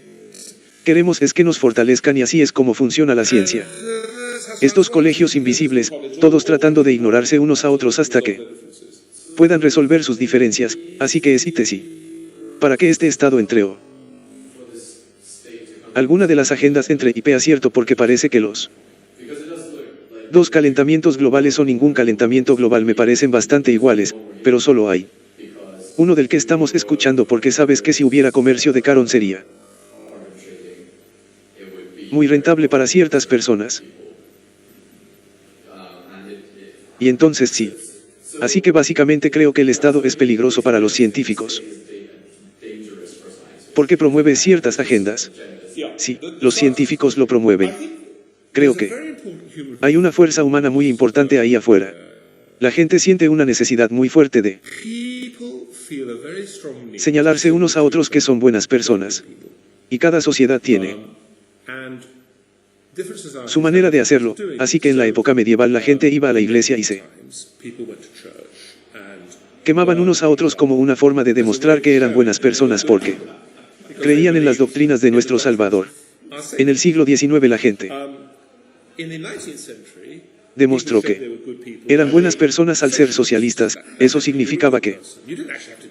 queremos es que nos fortalezcan y así es como funciona la ciencia. Estos colegios invisibles, todos tratando de ignorarse unos a otros hasta que puedan resolver sus diferencias, así que es y sí. Para que este estado entre alguna de las agendas entre y pea cierto porque parece que los dos calentamientos globales o ningún calentamiento global me parecen bastante iguales, pero solo hay uno del que estamos escuchando porque sabes que si hubiera comercio de carbón sería muy rentable para ciertas personas. Y entonces sí. Así que básicamente creo que el Estado es peligroso para los científicos. Porque promueve ciertas agendas. Sí, los científicos lo promueven. Creo que hay una fuerza humana muy importante ahí afuera. La gente siente una necesidad muy fuerte de señalarse unos a otros que son buenas personas. Y cada sociedad tiene su manera de hacerlo, así que en la época medieval la gente iba a la iglesia y se quemaban unos a otros como una forma de demostrar que eran buenas personas porque creían en las doctrinas de nuestro Salvador. En el siglo XIX la gente demostró que eran buenas personas al ser socialistas. Eso significaba que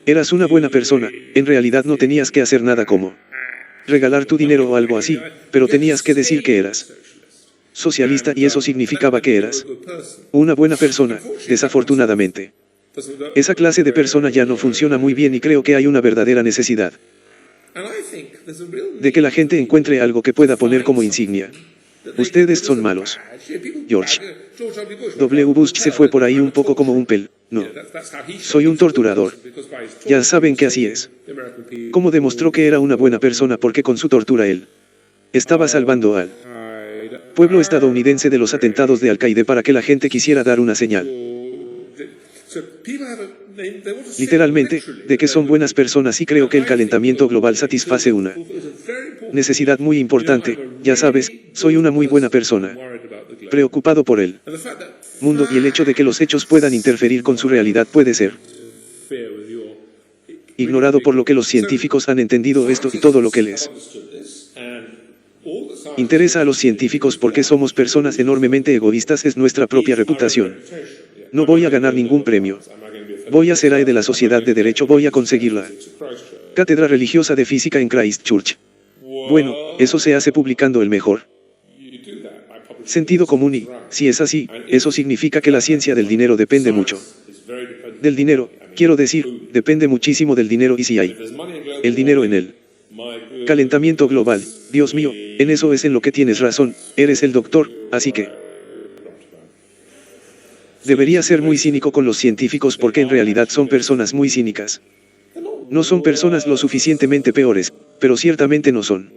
eras una buena persona, en realidad no tenías que hacer nada como regalar tu dinero o algo así, pero tenías que decir que eras socialista y eso significaba que eras una buena persona. Desafortunadamente, esa clase de persona ya no funciona muy bien y creo que hay una verdadera necesidad de que la gente encuentre algo que pueda poner como insignia. Ustedes son malos. George W. Bush se fue por ahí un poco como un pel. No. Soy un torturador. Ya saben que así es. Como demostró que era una buena persona porque con su tortura él estaba salvando al pueblo estadounidense de los atentados de Al-Qaeda para que la gente quisiera dar una señal. Literalmente, de que son buenas personas y creo que el calentamiento global satisface una necesidad muy importante. Ya sabes, soy una muy buena persona. Preocupado por el mundo y el hecho de que los hechos puedan interferir con su realidad puede ser ignorado por lo que los científicos han entendido esto y todo lo que les interesa a los científicos porque somos personas enormemente egoístas es nuestra propia reputación. No voy a ganar ningún premio. Voy a ser AE de la Sociedad de Derecho, voy a conseguir la cátedra religiosa de física en Christchurch. Bueno, eso se hace publicando el mejor sentido común y, si es así, eso significa que la ciencia del dinero depende mucho del dinero, quiero decir, depende muchísimo del dinero y si hay el dinero en el calentamiento global, Dios mío, en eso es en lo que tienes razón, eres el doctor, así que debería ser muy cínico con los científicos porque en realidad son personas muy cínicas. No son personas lo suficientemente peores, pero ciertamente no son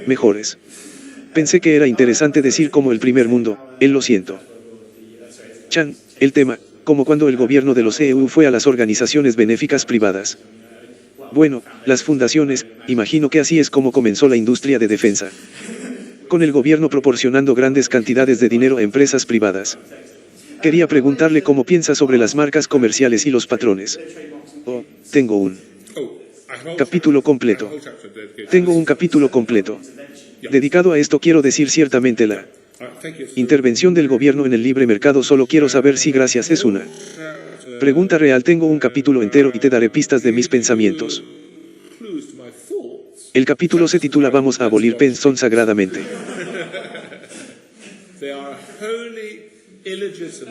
mejores. Pensé que era interesante decir como el primer mundo, lo siento. Chan, el tema, como cuando el gobierno de los EU fue a las organizaciones benéficas privadas. Bueno, las fundaciones, imagino que así es como comenzó la industria de defensa. Con el gobierno proporcionando grandes cantidades de dinero a empresas privadas. Quería preguntarle cómo piensa sobre las marcas comerciales y los patrones. Oh, tengo un capítulo completo. Tengo un capítulo completo. Dedicado a esto quiero decir ciertamente la intervención del gobierno en el libre mercado. Solo quiero saber si gracias es una pregunta real. Tengo un capítulo entero y te daré pistas de mis pensamientos. El capítulo se titula Vamos a abolir Penson sagradamente.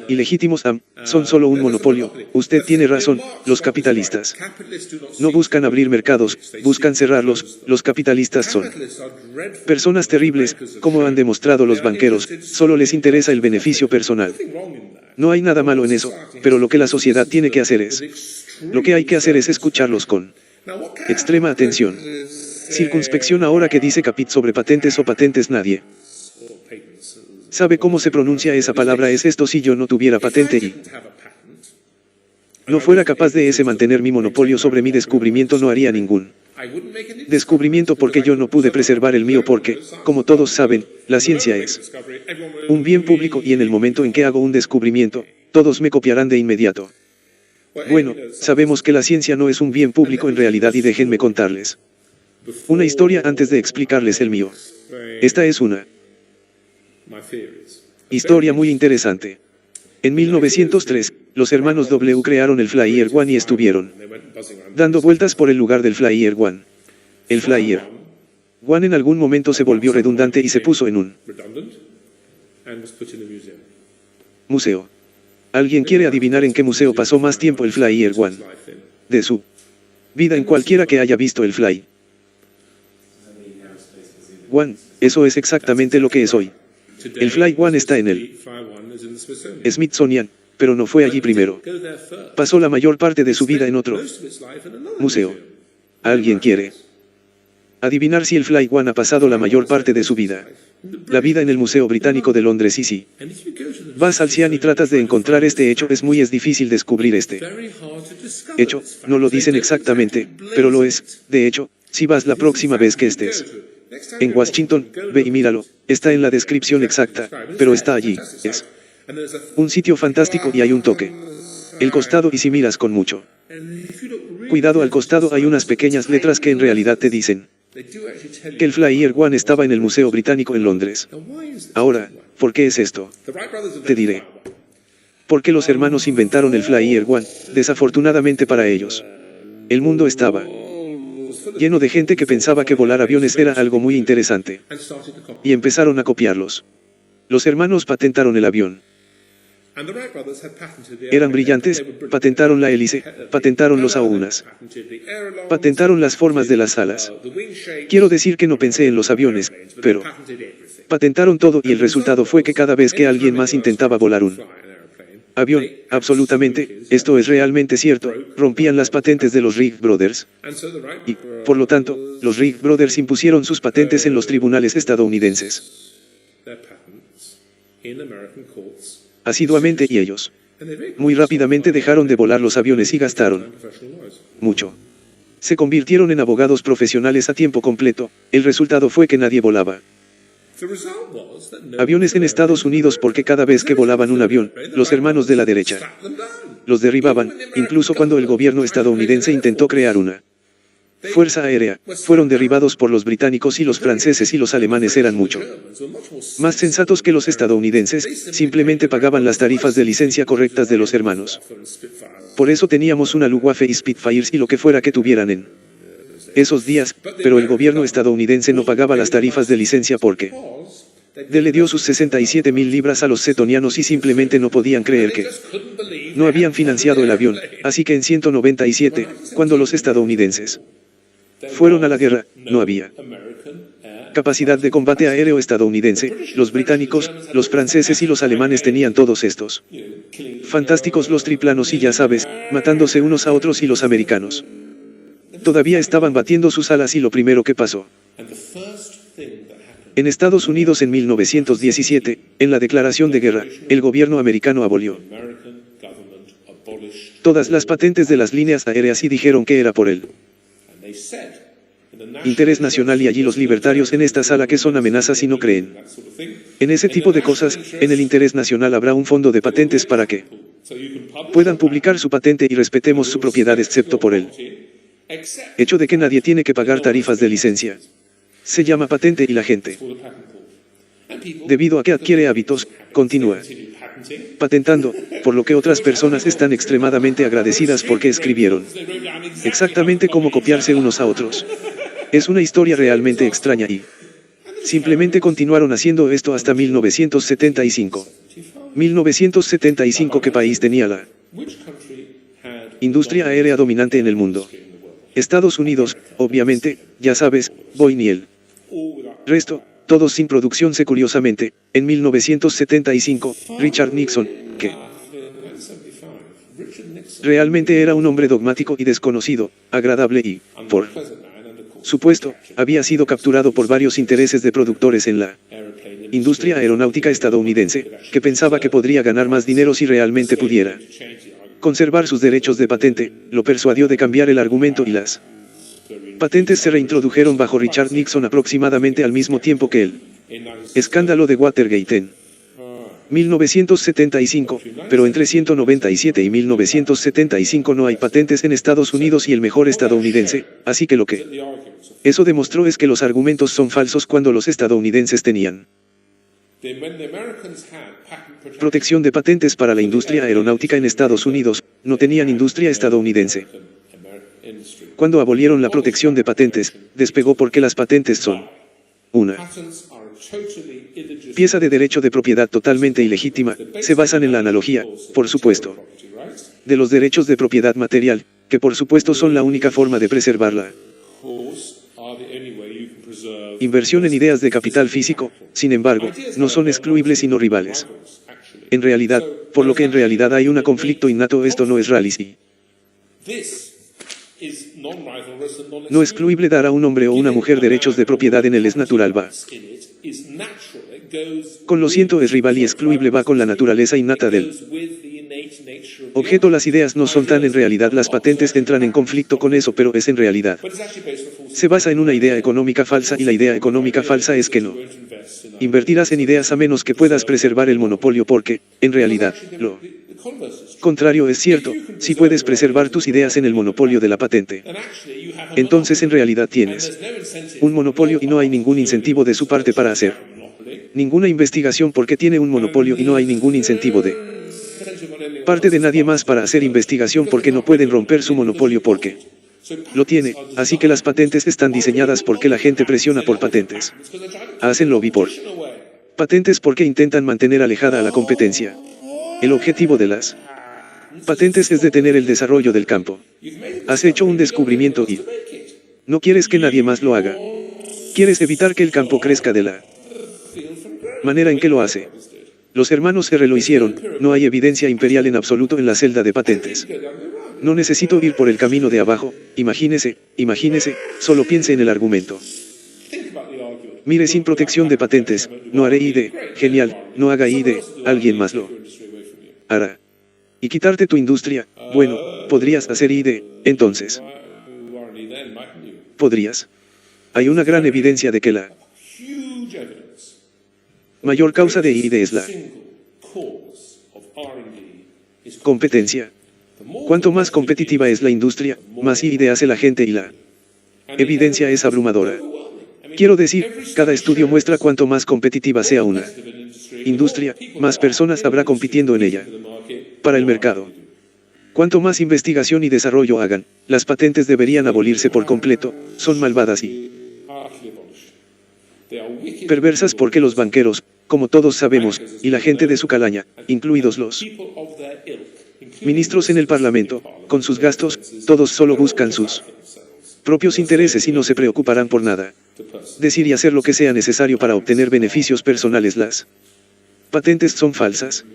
Ilegítimos son solo un monopolio. Usted tiene razón, los capitalistas no buscan abrir mercados, buscan cerrarlos. Los capitalistas son personas terribles, como han demostrado los banqueros, solo les interesa el beneficio personal. No hay nada malo en eso, pero lo que la sociedad tiene que hacer lo que hay que hacer es escucharlos con extrema atención. Circunspección. Ahora que dice Capit sobre patentes o patentes, nadie sabe cómo se pronuncia esa palabra. Es esto: si yo no tuviera patente y no fuera capaz de mantener mi monopolio sobre mi descubrimiento, no haría ningún descubrimiento porque yo no pude preservar el mío, porque, como todos saben, la ciencia es un bien público y en el momento en que hago un descubrimiento, todos me copiarán de inmediato. Bueno, sabemos que la ciencia no es un bien público en realidad, y déjenme contarles una historia antes de explicarles el mío. Esta es una historia muy interesante. En 1903, los hermanos W crearon el Flyer One y estuvieron dando vueltas por el lugar del Flyer One. El Flyer One en algún momento se volvió redundante y se puso en un museo. ¿Alguien quiere adivinar en qué museo pasó más tiempo el Flyer One de su vida en cualquiera que haya visto el Fly One? Eso es exactamente lo que es hoy. El Fly One está en el Smithsonian, pero no fue allí primero. Pasó la mayor parte de su vida en otro museo. ¿Alguien quiere adivinar si el Fly One ha pasado la mayor parte de su vida? La vida en el Museo Británico de Londres. Y si vas al CIAN y tratas de encontrar este hecho, es difícil descubrir este hecho. No lo dicen exactamente, pero lo es. De hecho, si vas la próxima vez que estés en Washington, ve y míralo. Está en la descripción exacta, pero está allí. Es un sitio fantástico y hay un toque el costado, y si miras con mucho cuidado al costado hay unas pequeñas letras que en realidad te dicen que el Flyer One estaba en el Museo Británico en Londres. Ahora, ¿por qué es esto? Te diré. Porque los hermanos inventaron el Flyer One, desafortunadamente para ellos. El mundo estaba lleno de gente que pensaba que volar aviones era algo muy interesante. Y empezaron a copiarlos. Los hermanos patentaron el avión. Eran brillantes, patentaron la hélice, patentaron los aunas, patentaron las formas de las alas. Quiero decir que no pensé en los aviones, pero patentaron todo, y el resultado fue que cada vez que alguien más intentaba volar un avión, absolutamente, esto es realmente cierto, rompían las patentes de los Wright Brothers. Y, por lo tanto, los Wright Brothers impusieron sus patentes en los tribunales estadounidenses asiduamente, y ellos muy rápidamente dejaron de volar los aviones y gastaron mucho. Se convirtieron en abogados profesionales a tiempo completo. El resultado fue que nadie volaba aviones en Estados Unidos, porque cada vez que volaban un avión, los hermanos de la derecha los derribaban. Incluso cuando el gobierno estadounidense intentó crear una fuerza aérea, fueron derribados por los británicos, y los franceses y los alemanes eran mucho más sensatos que los estadounidenses, simplemente pagaban las tarifas de licencia correctas de los hermanos. Por eso teníamos una Luftwaffe y Spitfires y lo que fuera que tuvieran en esos días, pero el gobierno estadounidense no pagaba las tarifas de licencia porque le dio sus 67.000 libras a los setonianos y simplemente no podían creer que no habían financiado el avión. Así que en 197, cuando los estadounidenses fueron a la guerra, no había capacidad de combate aéreo estadounidense. Los británicos, los franceses y los alemanes tenían todos estos fantásticos los triplanos y, ya sabes, matándose unos a otros, y los americanos todavía estaban batiendo sus alas. Y lo primero que pasó en Estados Unidos en 1917, en la declaración de guerra, el gobierno americano abolió todas las patentes de las líneas aéreas y dijeron que era por el interés nacional. Y allí los libertarios en esta sala, que son amenazas y no creen en ese tipo de cosas, en el interés nacional habrá un fondo de patentes para que puedan publicar su patente y respetemos su propiedad, excepto por el hecho de que nadie tiene que pagar tarifas de licencia. Se llama patente y la gente, debido a que adquiere hábitos, continúa patentando, por lo que otras personas están extremadamente agradecidas porque escribieron exactamente cómo copiarse unos a otros. Es una historia realmente extraña y simplemente continuaron haciendo esto hasta 1975. 1975. ¿Qué país tenía la industria aérea dominante en el mundo? Estados Unidos, obviamente, ya sabes, Boeing y el resto, todos sin producción. Curiosamente, en 1975, Richard Nixon, que realmente era un hombre dogmático y desconocido, agradable y, por supuesto, había sido capturado por varios intereses de productores en la industria aeronáutica estadounidense, que pensaba que podría ganar más dinero si realmente pudiera conservar sus derechos de patente, lo persuadió de cambiar el argumento y las patentes se reintrodujeron bajo Richard Nixon aproximadamente al mismo tiempo que el escándalo de Watergate en 1975, pero entre 1997 y 1975 no hay patentes en Estados Unidos y el mejor estadounidense, así que lo que eso demostró es que los argumentos son falsos cuando los estadounidenses tenían protección de patentes para la industria aeronáutica en Estados Unidos, no tenían industria estadounidense. Cuando abolieron la protección de patentes, despegó porque las patentes son una pieza de derecho de propiedad totalmente ilegítima, se basan en la analogía, por supuesto, de los derechos de propiedad material, que por supuesto son la única forma de preservarla. Inversión en ideas de capital físico, sin embargo, no son excluibles sino rivales. En realidad, por lo que en realidad hay un conflicto innato, esto no es reality. No excluible. Dar a un hombre o una mujer derechos de propiedad en él es natural, va con lo siento es rival, y excluible va con la naturaleza innata del objeto. Las ideas no son tan en realidad, las patentes entran en conflicto con eso, pero es en realidad. Se basa en una idea económica falsa, y la idea económica falsa es que no invertirás en ideas a menos que puedas preservar el monopolio, porque, en realidad, lo contrario es cierto. Si puedes preservar tus ideas en el monopolio de la patente, entonces en realidad tienes un monopolio y no hay ningún incentivo de su parte para hacer ninguna investigación, porque tiene un monopolio y no hay ningún incentivo de parte de nadie más para hacer investigación, porque no pueden romper su monopolio porque lo tiene. Así que las patentes están diseñadas porque la gente presiona por patentes. Hacen lobby por patentes porque intentan mantener alejada a la competencia. El objetivo de las patentes es detener el desarrollo del campo. Has hecho un descubrimiento y no quieres que nadie más lo haga. Quieres evitar que el campo crezca de la manera en que lo hace. Los hermanos R lo hicieron. No hay evidencia imperial en absoluto en la celda de patentes. No necesito ir por el camino de abajo. Imagínese, solo piense en el argumento. Mire, sin protección de patentes, no haré ID, genial, no haga ID, alguien más lo hará. Y quitarte tu industria, bueno, podrías hacer ID, entonces. Podrías. Hay una gran evidencia de que la mayor causa de ID es la competencia. Cuanto más competitiva es la industria, más ID hace la gente, y la evidencia es abrumadora. Quiero decir, cada estudio muestra cuanto más competitiva sea una industria, más personas habrá compitiendo en ella. Para el mercado. Cuanto más investigación y desarrollo hagan, las patentes deberían abolirse por completo. Son malvadas y perversas porque los banqueros, como todos sabemos, y la gente de su calaña, incluidos los ministros en el Parlamento, con sus gastos, todos solo buscan sus propios intereses y no se preocuparán por nada. Decir y hacer lo que sea necesario para obtener beneficios personales. Las patentes son falsas.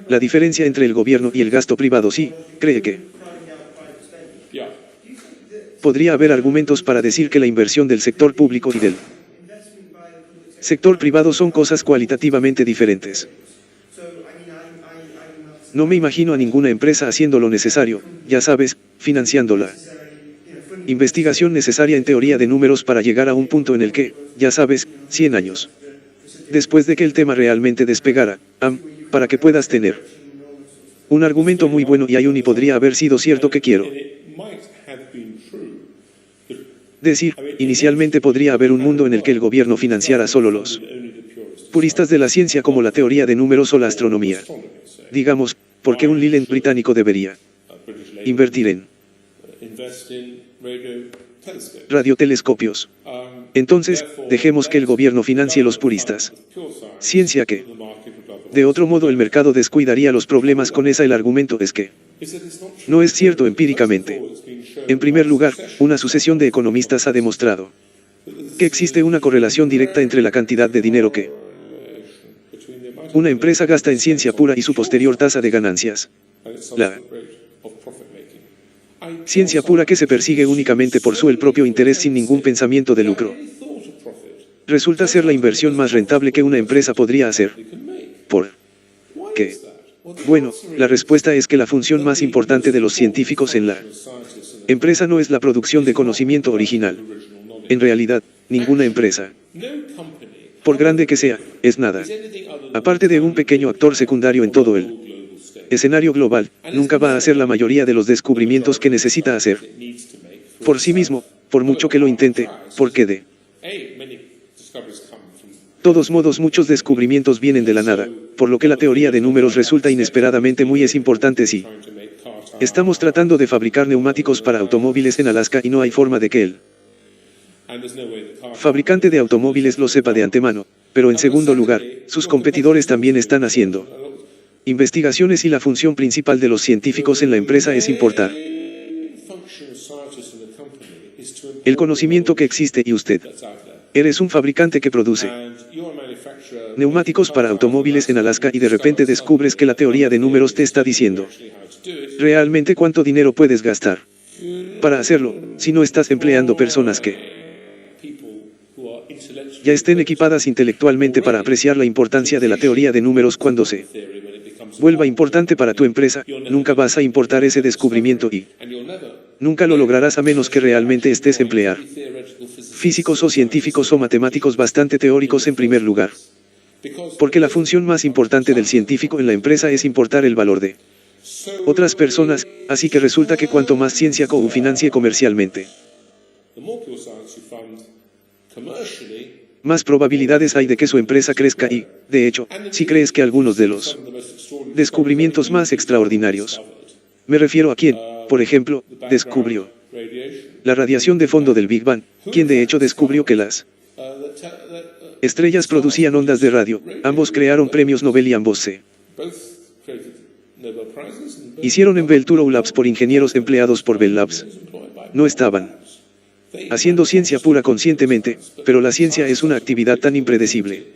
La diferencia entre el gobierno y el gasto privado, sí, cree que podría haber argumentos para decir que la inversión del sector público y del sector privado son cosas cualitativamente diferentes. No me imagino a ninguna empresa haciendo lo necesario, ya sabes, financiando la investigación necesaria en teoría de números para llegar a un punto en el que, ya sabes, 100 años después de que el tema realmente despegara, para que puedas tener un argumento muy bueno, y hay y podría haber sido cierto que quiero decir, inicialmente podría haber un mundo en el que el gobierno financiara solo los puristas de la ciencia, como la teoría de números o la astronomía. Digamos, porque un Leland británico debería invertir en radiotelescopios. Entonces, dejemos que el gobierno financie los puristas. Ciencia que. De otro modo el mercado descuidaría los problemas con esa. El argumento es que no es cierto empíricamente. En primer lugar, una sucesión de economistas ha demostrado que existe una correlación directa entre la cantidad de dinero que una empresa gasta en ciencia pura y su posterior tasa de ganancias. La ciencia pura que se persigue únicamente por su el propio interés sin ningún pensamiento de lucro resulta ser la inversión más rentable que una empresa podría hacer. ¿Por qué? Bueno, la respuesta es que la función más importante de los científicos en la empresa no es la producción de conocimiento original. En realidad, ninguna empresa, por grande que sea, es nada. Aparte de un pequeño actor secundario en todo el escenario global, nunca va a hacer la mayoría de los descubrimientos que necesita hacer por sí mismo, por mucho que lo intente, porque de todos modos muchos descubrimientos vienen de la nada, por lo que la teoría de números resulta inesperadamente muy importante si estamos tratando de fabricar neumáticos para automóviles en Alaska y no hay forma de que el fabricante de automóviles lo sepa de antemano, pero en segundo lugar, sus competidores también están haciendo investigaciones y la función principal de los científicos en la empresa es importar el conocimiento que existe y usted eres un fabricante que produce neumáticos para automóviles en Alaska y de repente descubres que la teoría de números te está diciendo realmente cuánto dinero puedes gastar para hacerlo, si no estás empleando personas que ya estén equipadas intelectualmente para apreciar la importancia de la teoría de números cuando se vuelva importante para tu empresa, nunca vas a importar ese descubrimiento y nunca lo lograrás a menos que realmente estés emplear físicos o científicos o matemáticos bastante teóricos en primer lugar. Porque la función más importante del científico en la empresa es importar el valor de otras personas, así que resulta que cuanto más ciencia financie comercialmente, más probabilidades hay de que su empresa crezca y, de hecho, si crees que algunos de los descubrimientos más extraordinarios, me refiero a quien, por ejemplo, descubrió la radiación de fondo del Big Bang, quien de hecho descubrió que las estrellas producían ondas de radio, ambos crearon premios Nobel y ambos se hicieron en Bell Turou Labs por ingenieros empleados por Bell Labs. No estaban haciendo ciencia pura conscientemente, pero la ciencia es una actividad tan impredecible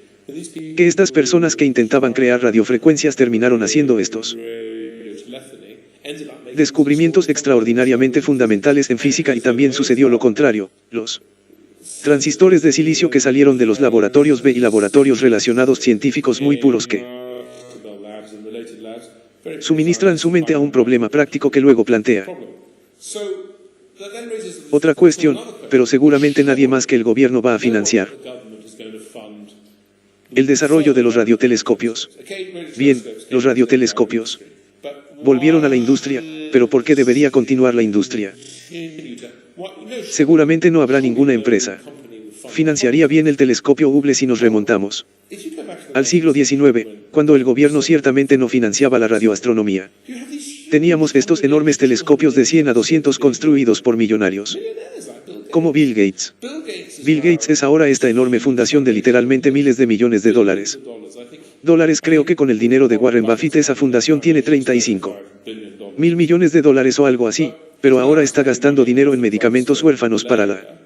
que estas personas que intentaban crear radiofrecuencias terminaron haciendo estos descubrimientos extraordinariamente fundamentales en física y también sucedió lo contrario, los transistores de silicio que salieron de los laboratorios B y laboratorios relacionados científicos muy puros que suministran su mente a un problema práctico que luego plantea otra cuestión, pero seguramente nadie más que el gobierno va a financiar el desarrollo de los radiotelescopios. Bien, los radiotelescopios volvieron a la industria, pero ¿por qué debería continuar la industria? Seguramente no habrá ninguna empresa financiaría bien el telescopio Hubble si nos remontamos al siglo XIX, cuando el gobierno ciertamente no financiaba la radioastronomía. Teníamos estos enormes telescopios de 100 a 200 construidos por millonarios, como Bill Gates. Bill Gates es ahora esta enorme fundación de literalmente miles de millones de dólares. Creo que con el dinero de Warren Buffett esa fundación tiene 35.000 millones de dólares o algo así, pero ahora está gastando dinero en medicamentos huérfanos para la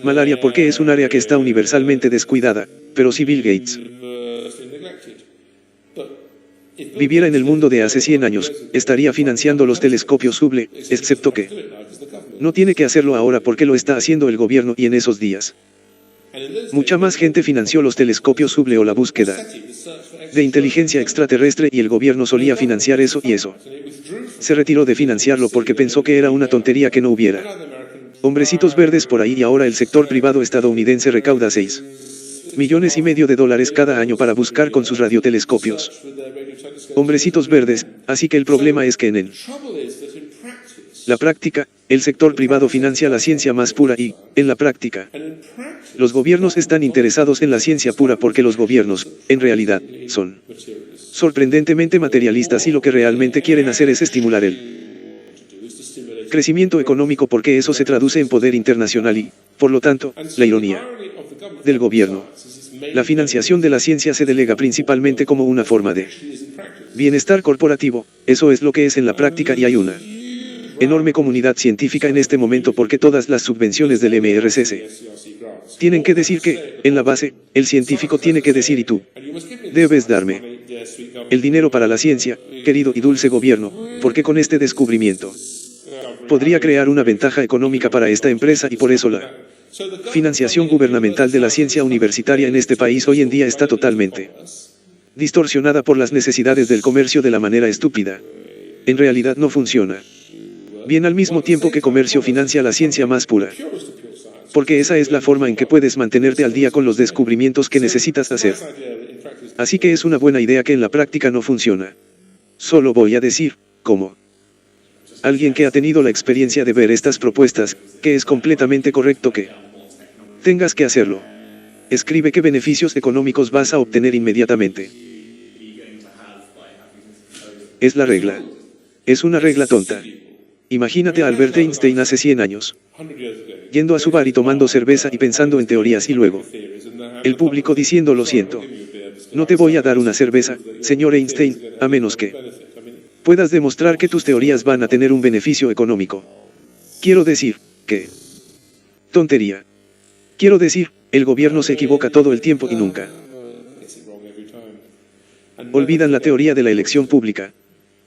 malaria porque es un área que está universalmente descuidada, pero si Bill Gates viviera en el mundo de hace 100 años, estaría financiando los telescopios Hubble, excepto que no tiene que hacerlo ahora porque lo está haciendo el gobierno y en esos días mucha más gente financió los telescopios Hubble o la búsqueda de inteligencia extraterrestre y el gobierno solía financiar eso y eso se retiró de financiarlo porque pensó que era una tontería que no hubiera hombrecitos verdes por ahí y ahora el sector privado estadounidense recauda 6,5 millones de dólares cada año para buscar con sus radiotelescopios hombrecitos verdes, así que el problema es que en la práctica, el sector privado financia la ciencia más pura y, en la práctica, los gobiernos están interesados en la ciencia pura porque los gobiernos, en realidad, son sorprendentemente materialistas y lo que realmente quieren hacer es estimular el Crecimiento económico porque eso se traduce en poder internacional y, por lo tanto, la ironía del gobierno. La financiación de la ciencia se delega principalmente como una forma de bienestar corporativo, eso es lo que es en la práctica y hay una enorme comunidad científica en este momento porque todas las subvenciones del MRCC tienen que decir que, en la base, el científico tiene que decir y tú debes darme el dinero para la ciencia, querido y dulce gobierno, porque con este descubrimiento podría crear una ventaja económica para esta empresa y por eso la financiación gubernamental de la ciencia universitaria en este país hoy en día está totalmente distorsionada por las necesidades del comercio de la manera estúpida. En realidad no funciona bien al mismo tiempo que comercio financia la ciencia más pura. Porque esa es la forma en que puedes mantenerte al día con los descubrimientos que necesitas hacer. Así que es una buena idea que en la práctica no funciona. Solo voy a decir, como alguien que ha tenido la experiencia de ver estas propuestas, que es completamente correcto que tengas que hacerlo. Escribe qué beneficios económicos vas a obtener inmediatamente. Es la regla. Es una regla tonta. Imagínate a Albert Einstein hace 100 años. Yendo a su bar y tomando cerveza y pensando en teorías y luego el público diciendo lo siento. No te voy a dar una cerveza, señor Einstein, a menos que puedas demostrar que tus teorías van a tener un beneficio económico. Quiero decir, que tontería. Quiero decir, el gobierno se equivoca todo el tiempo y nunca olvidan la teoría de la elección pública.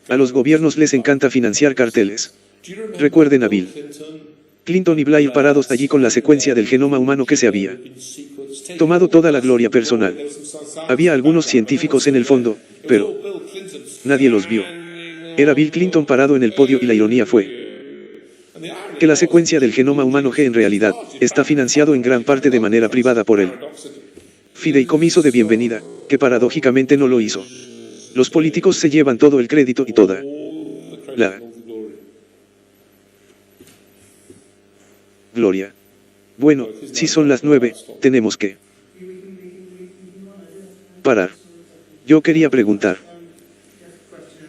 A los gobiernos les encanta financiar carteles. Recuerden a Bill Clinton y Blair parados allí con la secuencia del genoma humano que se había tomado toda la gloria personal. Había algunos científicos en el fondo, pero nadie los vio. Era Bill Clinton parado en el podio y la ironía fue que la secuencia del genoma humano G en realidad está financiado en gran parte de manera privada por el fideicomiso de bienvenida, que paradójicamente no lo hizo. Los políticos se llevan todo el crédito y toda la gloria. Bueno, si son las 9, tenemos que parar. Yo quería preguntar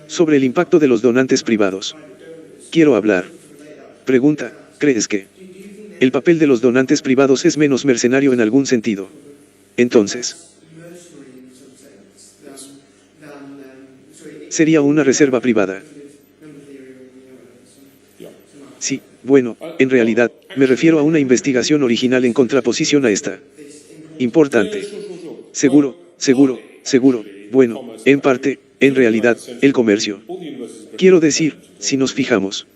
sobre el impacto de los donantes privados. Quiero hablar. Pregunta, ¿crees que el papel de los donantes privados es menos mercenario en algún sentido? Entonces, sería una reserva privada. Sí, bueno, en realidad, me refiero a una investigación original en contraposición a esta. Importante. Seguro, seguro, seguro, bueno, en parte, en realidad, el comercio. Quiero decir, si nos fijamos,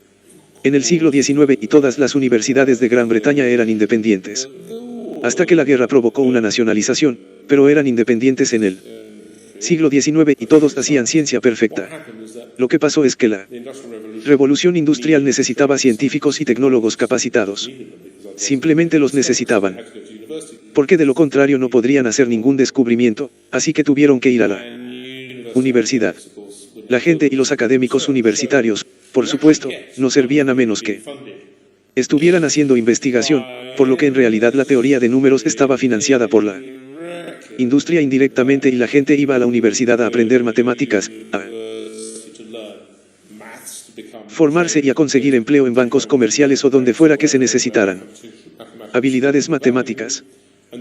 en el siglo XIX y todas las universidades de Gran Bretaña eran independientes. Hasta que la guerra provocó una nacionalización, pero eran independientes en el siglo XIX y todos hacían ciencia perfecta. Lo que pasó es que la revolución industrial necesitaba científicos y tecnólogos capacitados. Simplemente los necesitaban. Porque de lo contrario no podrían hacer ningún descubrimiento, así que tuvieron que ir a la universidad. La gente y los académicos universitarios, por supuesto, no servían a menos que estuvieran haciendo investigación, por lo que en realidad la teoría de números estaba financiada por la industria indirectamente y la gente iba a la universidad a aprender matemáticas, a formarse y a conseguir empleo en bancos comerciales o donde fuera que se necesitaran. Habilidades matemáticas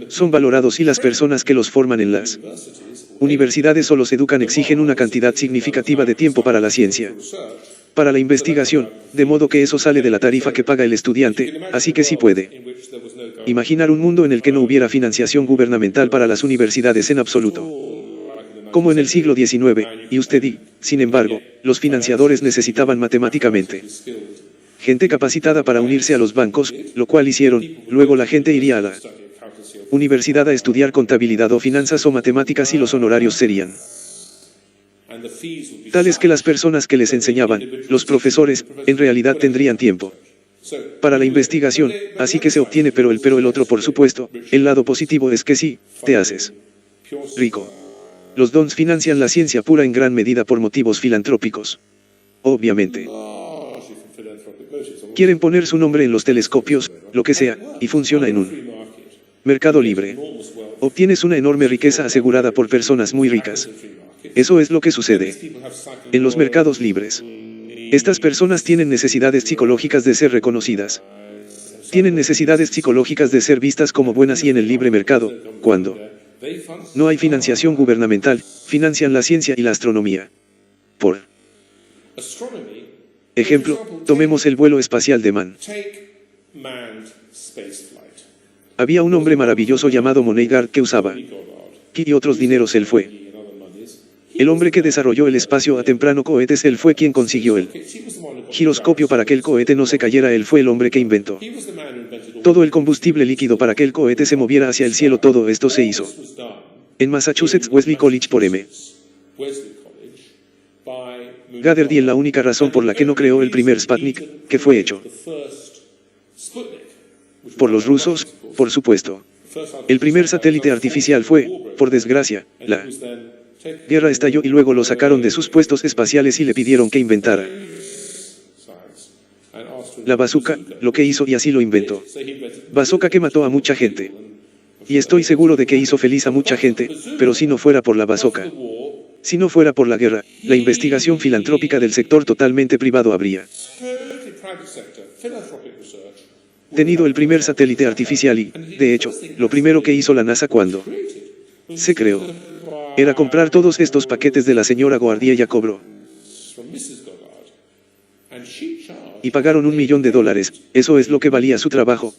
son valorados y las personas que los forman en las universidades o los educan exigen una cantidad significativa de tiempo para la ciencia, para la investigación, de modo que eso sale de la tarifa que paga el estudiante, así que sí puede imaginar un mundo en el que no hubiera financiación gubernamental para las universidades en absoluto. Como en el siglo XIX, sin embargo, los financiadores necesitaban matemáticamente gente capacitada para unirse a los bancos, lo cual hicieron, luego la gente iría a la universidad a estudiar contabilidad o finanzas o matemáticas y los honorarios serían tales que las personas que les enseñaban, los profesores, en realidad tendrían tiempo para la investigación, así que se obtiene pero el otro por supuesto, el lado positivo es que sí, te haces rico. Los dons financian la ciencia pura en gran medida por motivos filantrópicos. Obviamente. Quieren poner su nombre en los telescopios, lo que sea, y funciona en un mercado libre. Obtienes una enorme riqueza asegurada por personas muy ricas. Eso es lo que sucede en los mercados libres. Estas personas tienen necesidades psicológicas de ser reconocidas. Tienen necesidades psicológicas de ser vistas como buenas y en el libre mercado, cuando no hay financiación gubernamental, financian la ciencia y la astronomía. Por ejemplo, tomemos el vuelo espacial de Man. Había un hombre maravilloso llamado Moneygard que usaba y otros dineros. Él fue el hombre que desarrolló el espacio a temprano cohetes. Él fue quien consiguió el giroscopio para que el cohete no se cayera. Él fue el hombre que inventó todo el combustible líquido para que el cohete se moviera hacia el cielo. Todo esto se hizo en Massachusetts Wesley College por M. Gatherdiel. La única razón por la que no creó el primer Sputnik, que fue hecho por los rusos, por supuesto. El primer satélite artificial fue, por desgracia, la guerra estalló y luego lo sacaron de sus puestos espaciales y le pidieron que inventara la bazooka, lo que hizo y así lo inventó. Bazooka que mató a mucha gente. Y estoy seguro de que hizo feliz a mucha gente, pero si no fuera por la bazooka, si no fuera por la guerra, la investigación filantrópica del sector totalmente privado habría tenido el primer satélite artificial y, de hecho, lo primero que hizo la NASA cuando se creó era comprar todos estos paquetes de la señora Goard y ella cobró. Y pagaron $1 millón. Eso es lo que valía su trabajo,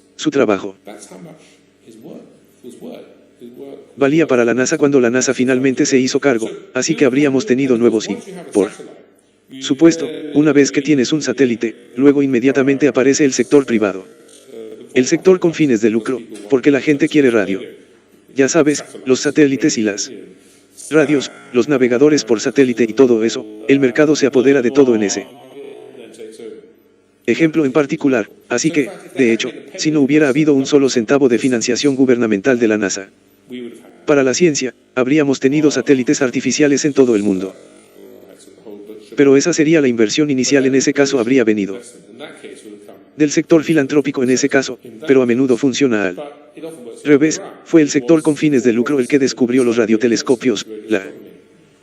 Valía para la NASA cuando la NASA finalmente se hizo cargo, así que habríamos tenido nuevos y, por supuesto, una vez que tienes un satélite, luego inmediatamente aparece el sector privado. El sector con fines de lucro, porque la gente quiere radio. Ya sabes, los satélites y las radios, los navegadores por satélite y todo eso, el mercado se apodera de todo en ese ejemplo en particular, así que, de hecho, si no hubiera habido un solo centavo de financiación gubernamental de la NASA para la ciencia, habríamos tenido satélites artificiales en todo el mundo. Pero esa sería la inversión inicial. En ese caso habría venido del sector filantrópico en ese caso, pero a menudo funciona al revés. Fue el sector con fines de lucro el que descubrió los radiotelescopios, la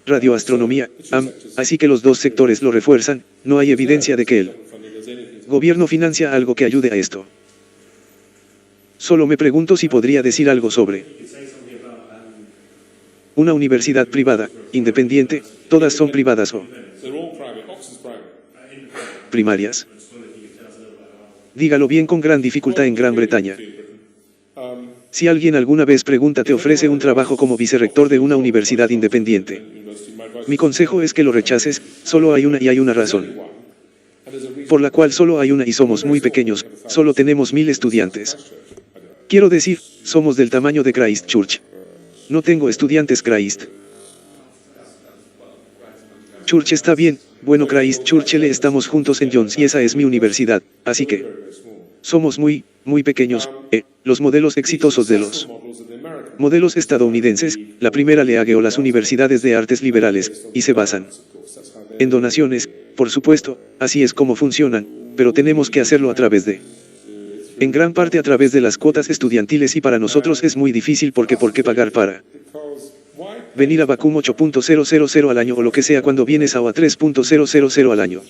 radioastronomía, así que los dos sectores lo refuerzan. No hay evidencia de que el gobierno financia algo que ayude a esto. Solo me pregunto si podría decir algo sobre una universidad privada, independiente. Todas son privadas o primarias. Dígalo bien con gran dificultad en Gran Bretaña. Si alguien alguna vez pregunta te ofrece un trabajo como vicerrector de una universidad independiente, mi consejo es que lo rechaces. Solo hay una y hay una razón por la cual solo hay una y somos muy pequeños, solo tenemos 1000 estudiantes. Quiero decir, somos del tamaño de Christchurch. No tengo estudiantes Christ Church está bien, bueno Christchurch le estamos juntos en Jones y esa es mi universidad, así que somos muy pequeños. Los modelos exitosos de los modelos estadounidenses, la primera league o las universidades de artes liberales, y se basan en donaciones, por supuesto, así es como funcionan, pero tenemos que hacerlo a través de, en gran parte a través de las cuotas estudiantiles y para nosotros es muy difícil porque ¿por qué pagar para venir a Vacum 8.000 al año o lo que sea cuando vienes a OA 3.000 al año?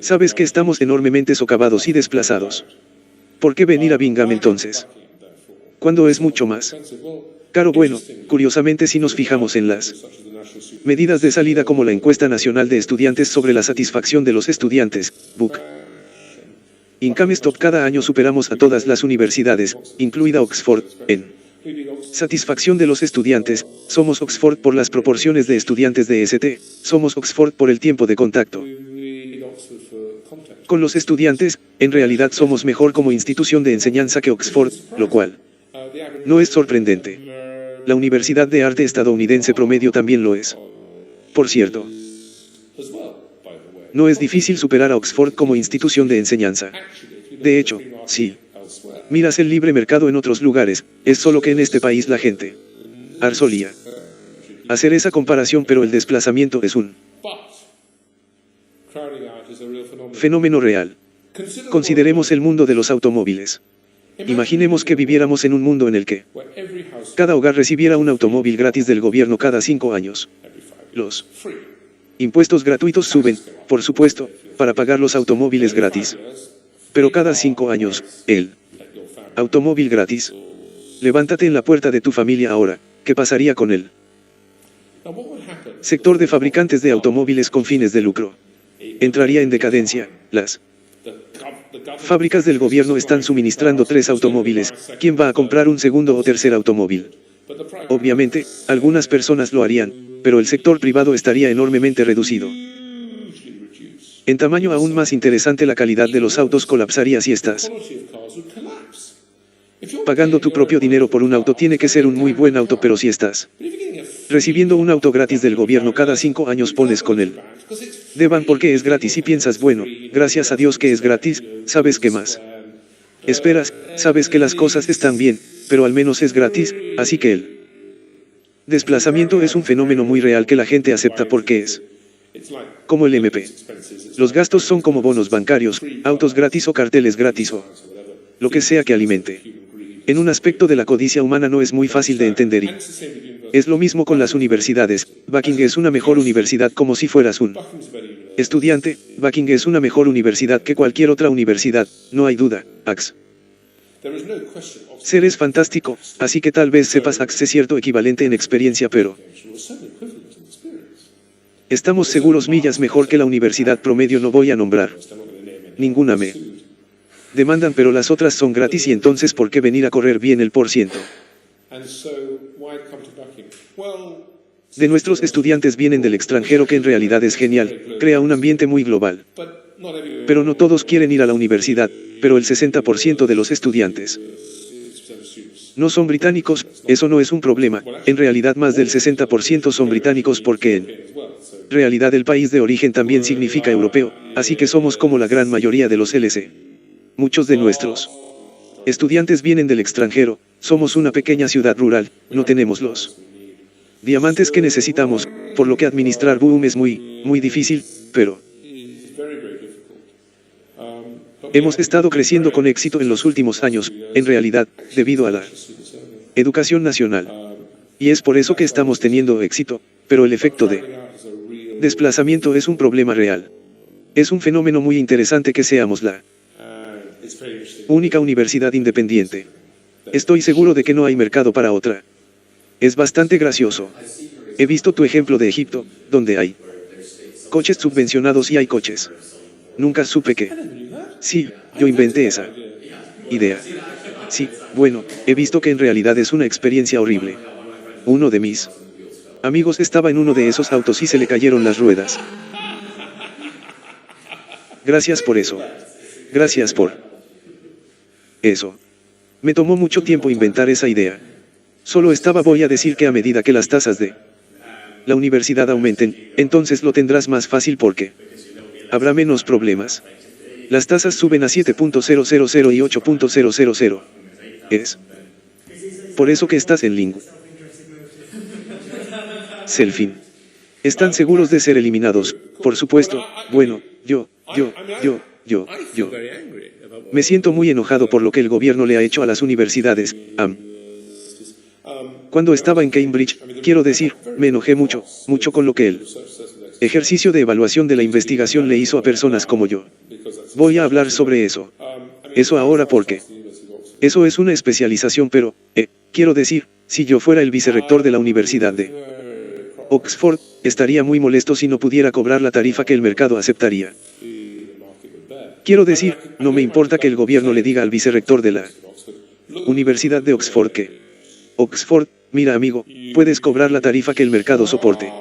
Sabes que estamos enormemente socavados y desplazados. ¿Por qué venir a Bingham entonces? Cuando es mucho más caro. Bueno, curiosamente si nos fijamos en las medidas de salida como la encuesta nacional de estudiantes sobre la satisfacción de los estudiantes, Book Income Stop, cada año superamos a todas las universidades, incluida Oxford, en satisfacción de los estudiantes. Somos Oxford por las proporciones de estudiantes de St. Somos Oxford por el tiempo de contacto con los estudiantes. En realidad somos mejor como institución de enseñanza que Oxford, lo cual no es sorprendente. La Universidad de Arte estadounidense promedio también lo es. Por cierto, no es difícil superar a Oxford como institución de enseñanza. De hecho, si miras el libre mercado en otros lugares, es solo que en este país la gente solía hacer esa comparación, pero el desplazamiento es un fenómeno real. Consideremos el mundo de los automóviles. Imaginemos que viviéramos en un mundo en el que cada hogar recibiera un automóvil gratis del gobierno cada 5 años. Los Impuestos gratuitos suben, por supuesto, para pagar los automóviles gratis. Pero cada 5 años, el automóvil gratis. Levántate en la puerta de tu familia ahora, ¿qué pasaría con él? Sector de fabricantes de automóviles con fines de lucro. Entraría en decadencia. Las fábricas del gobierno están suministrando 3 automóviles, ¿quién va a comprar un segundo o tercer automóvil? Obviamente, algunas personas lo harían, pero el sector privado estaría enormemente reducido. En tamaño aún más interesante, la calidad de los autos colapsaría si estás pagando tu propio dinero por un auto. Tiene que ser un muy buen auto, pero si estás recibiendo un auto gratis del gobierno cada 5 años, pones con él deban porque es gratis y piensas, bueno, gracias a Dios que es gratis. ¿Sabes qué más esperas? Sabes que las cosas están bien, pero al menos es gratis, así que el desplazamiento es un fenómeno muy real que la gente acepta porque es como el MP. Los gastos son como bonos bancarios, autos gratis o carteles gratis o lo que sea que alimente. En un aspecto de la codicia humana no es muy fácil de entender y es lo mismo con las universidades. Bucking es una mejor universidad como si fueras un estudiante. Bucking es una mejor universidad que cualquier otra universidad, no hay duda. Axe. Ser es fantástico, así que tal vez sepas Axe es cierto equivalente en experiencia, pero estamos seguros millas mejor que la universidad promedio. No voy a nombrar ninguna me demandan, pero las otras son gratis y entonces ¿por qué venir a correr bien el %? De nuestros estudiantes vienen del extranjero, que en realidad es genial, crea un ambiente muy global. Pero no todos quieren ir a la universidad, pero el 60% de los estudiantes no son británicos. Eso no es un problema, en realidad más del 60% son británicos porque en realidad el país de origen también significa europeo, así que somos como la gran mayoría de los LC. Muchos de nuestros estudiantes vienen del extranjero, somos una pequeña ciudad rural, no tenemos los diamantes que necesitamos, por lo que administrar Boom es muy difícil, pero hemos estado creciendo con éxito en los últimos años, en realidad, debido a la educación nacional. Y es por eso que estamos teniendo éxito, pero el efecto de desplazamiento es un problema real. Es un fenómeno muy interesante que seamos la única universidad independiente. Estoy seguro de que no hay mercado para otra. Es bastante gracioso. He visto tu ejemplo de Egipto, donde hay coches subvencionados y hay coches. Nunca supe que... Sí, yo inventé esa idea. Sí, bueno, he visto que en realidad es una experiencia horrible. Uno de mis amigos estaba en uno de esos autos y se le cayeron las ruedas. Gracias por eso. Gracias por eso. Me tomó mucho tiempo inventar esa idea. Voy a decir que a medida que las tasas de la universidad aumenten, entonces lo tendrás más fácil porque habrá menos problemas. Las tasas suben a 7.000 y 8.000. Es por eso que estás en Ling. Selfin. Están seguros de ser eliminados, por supuesto. Bueno, yo. Me siento muy enojado por lo que el gobierno le ha hecho a las universidades. Cuando estaba en Cambridge, quiero decir, me enojé mucho con lo que el ejercicio de evaluación de la investigación le hizo a personas como yo. Voy a hablar sobre eso. Eso ahora porque eso es una especialización, pero, quiero decir, si yo fuera el vicerrector de la Universidad de Oxford, estaría muy molesto si no pudiera cobrar la tarifa que el mercado aceptaría. Quiero decir, no me importa que el gobierno le diga al vicerrector de la Universidad de Oxford que Oxford, mira amigo, puedes cobrar la tarifa que el mercado soporte.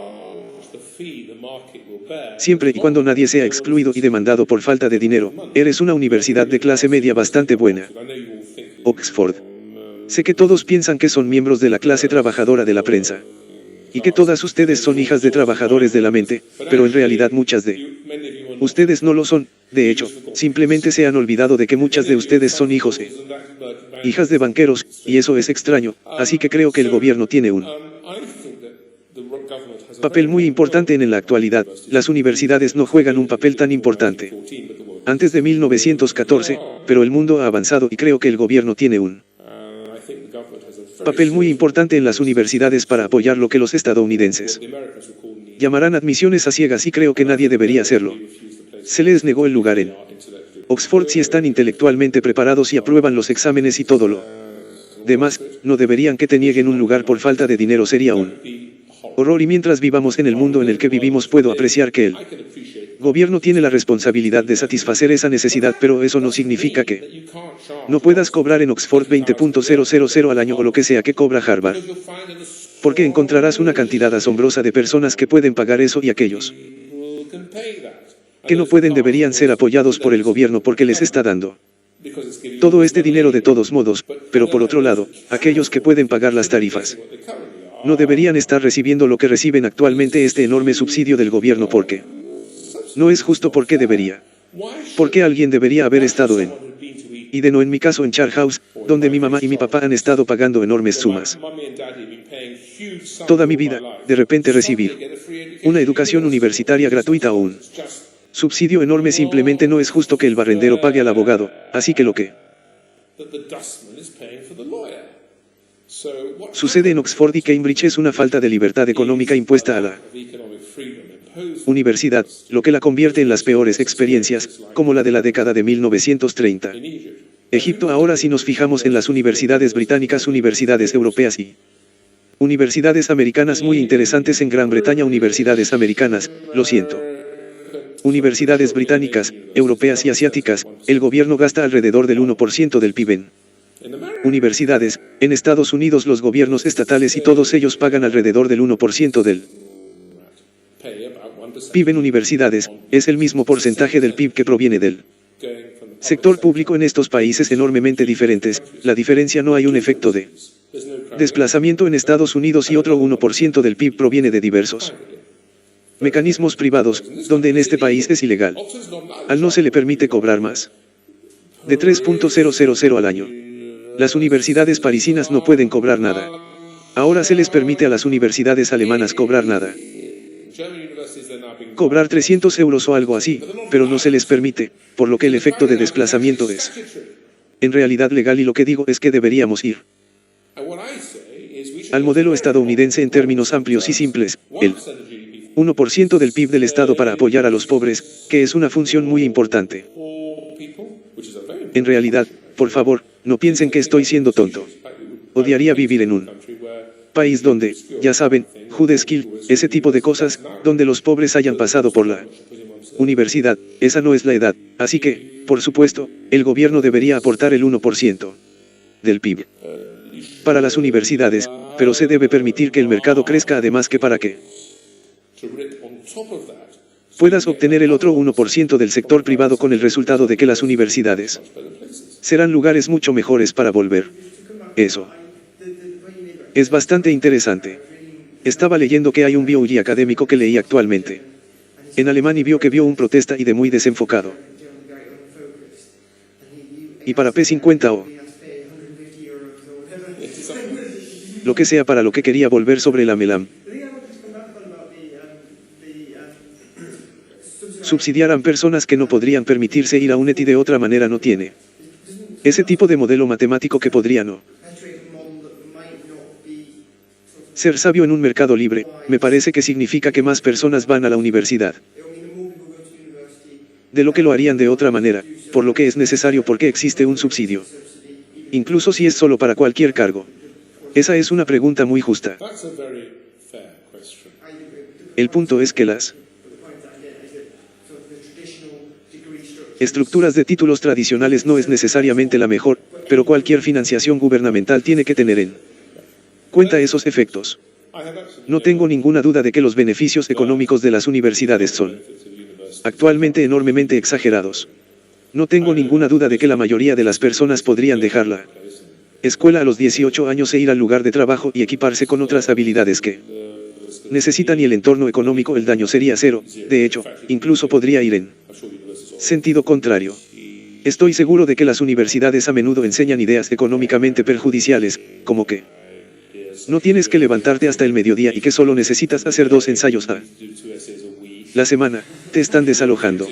Siempre y cuando nadie sea excluido y demandado por falta de dinero, eres una universidad de clase media bastante buena. Oxford. Sé que todos piensan que son miembros de la clase trabajadora de la prensa. Y que todas ustedes son hijas de trabajadores de la mente, pero en realidad muchas de ustedes no lo son. De hecho, simplemente se han olvidado de que muchas de ustedes son hijos e hijas de banqueros, y eso es extraño, así que creo que el gobierno tiene un papel muy importante en la actualidad. Las universidades no juegan un papel tan importante antes de 1914, pero el mundo ha avanzado y creo que el gobierno tiene un papel muy importante en las universidades para apoyar lo que los estadounidenses Llamarán admisiones a ciegas y creo que nadie debería hacerlo. Se les negó el lugar en Oxford si están intelectualmente preparados y aprueban los exámenes y todo lo demás, no deberían que te nieguen un lugar por falta de dinero, sería un horror, y mientras vivamos en el mundo en el que vivimos puedo apreciar que el gobierno tiene la responsabilidad de satisfacer esa necesidad, pero eso no significa que no puedas cobrar en Oxford 20.000 al año o lo que sea que cobra Harvard. Porque encontrarás una cantidad asombrosa de personas que pueden pagar eso, y aquellos que no pueden deberían ser apoyados por el gobierno porque les está dando todo este dinero de todos modos, pero por otro lado, aquellos que pueden pagar las tarifas no deberían estar recibiendo lo que reciben actualmente, este enorme subsidio del gobierno, porque no es justo. Porque debería. Porque alguien debería haber estado en y de no en mi caso en Charterhouse, donde mi mamá y mi papá han estado pagando enormes sumas toda mi vida, de repente recibir una educación universitaria gratuita o un subsidio enorme simplemente no es justo que el barrendero pague al abogado, así que lo que sucede en Oxford y Cambridge es una falta de libertad económica impuesta a la universidad, lo que la convierte en las peores experiencias, como la de la década de 1930. Egipto. Ahora, si nos fijamos en las universidades británicas, universidades europeas y universidades americanas muy interesantes en Gran Bretaña, universidades americanas, lo siento. Universidades británicas, europeas y asiáticas, el gobierno gasta alrededor del 1% del PIB en universidades. En Estados Unidos los gobiernos estatales y todos ellos pagan alrededor del 1% del PIB en universidades, es el mismo porcentaje del PIB que proviene del sector público en estos países enormemente diferentes. La diferencia: no hay un efecto de desplazamiento en Estados Unidos y otro 1% del PIB proviene de diversos mecanismos privados, donde en este país es ilegal. Al no se le permite cobrar más de 3.000 al año. Las universidades parisinas no pueden cobrar nada. Ahora se les permite a las universidades alemanas cobrar nada. Cobrar 300 euros o algo así, pero no se les permite, por lo que el efecto de desplazamiento es en realidad legal, y lo que digo es que deberíamos ir al modelo estadounidense en términos amplios y simples, el 1% del PIB del Estado para apoyar a los pobres, que es una función muy importante. En realidad, por favor, no piensen que estoy siendo tonto. Odiaría vivir en un país donde, ya saben, Jude Skill, ese tipo de cosas, donde los pobres hayan pasado por la universidad. Esa no es la edad, así que, por supuesto, el gobierno debería aportar el 1% del PIB para las universidades, pero se debe permitir que el mercado crezca, además que para que puedas obtener el otro 1% del sector privado, con el resultado de que las universidades serán lugares mucho mejores para volver. Eso es bastante interesante. Estaba leyendo que hay un BOE académico que leí actualmente en alemán y vio que vio un protesta y de muy desenfocado. Y para P50 o lo que sea para lo que quería volver sobre el AMELAM. Subsidiarán personas que no podrían permitirse ir a un ETI de otra manera. No tiene ese tipo de modelo matemático que podría no ser sabio en un mercado libre. Me parece que significa que más personas van a la universidad de lo que lo harían de otra manera, por lo que es necesario porque existe un subsidio, incluso si es solo para cualquier cargo. Esa es una pregunta muy justa. El punto es que las estructuras de títulos tradicionales no es necesariamente la mejor, pero cualquier financiación gubernamental tiene que tener en cuenta esos efectos. No tengo ninguna duda de que los beneficios económicos de las universidades son actualmente enormemente exagerados. No tengo ninguna duda de que la mayoría de las personas podrían dejar la escuela a los 18 años e ir al lugar de trabajo y equiparse con otras habilidades que necesitan, y el entorno económico, el daño sería cero. De hecho, incluso podría ir en sentido contrario. Estoy seguro de que las universidades a menudo enseñan ideas económicamente perjudiciales, como que no tienes que levantarte hasta el mediodía y que solo necesitas hacer 2 ensayos a la semana. Te están desalojando.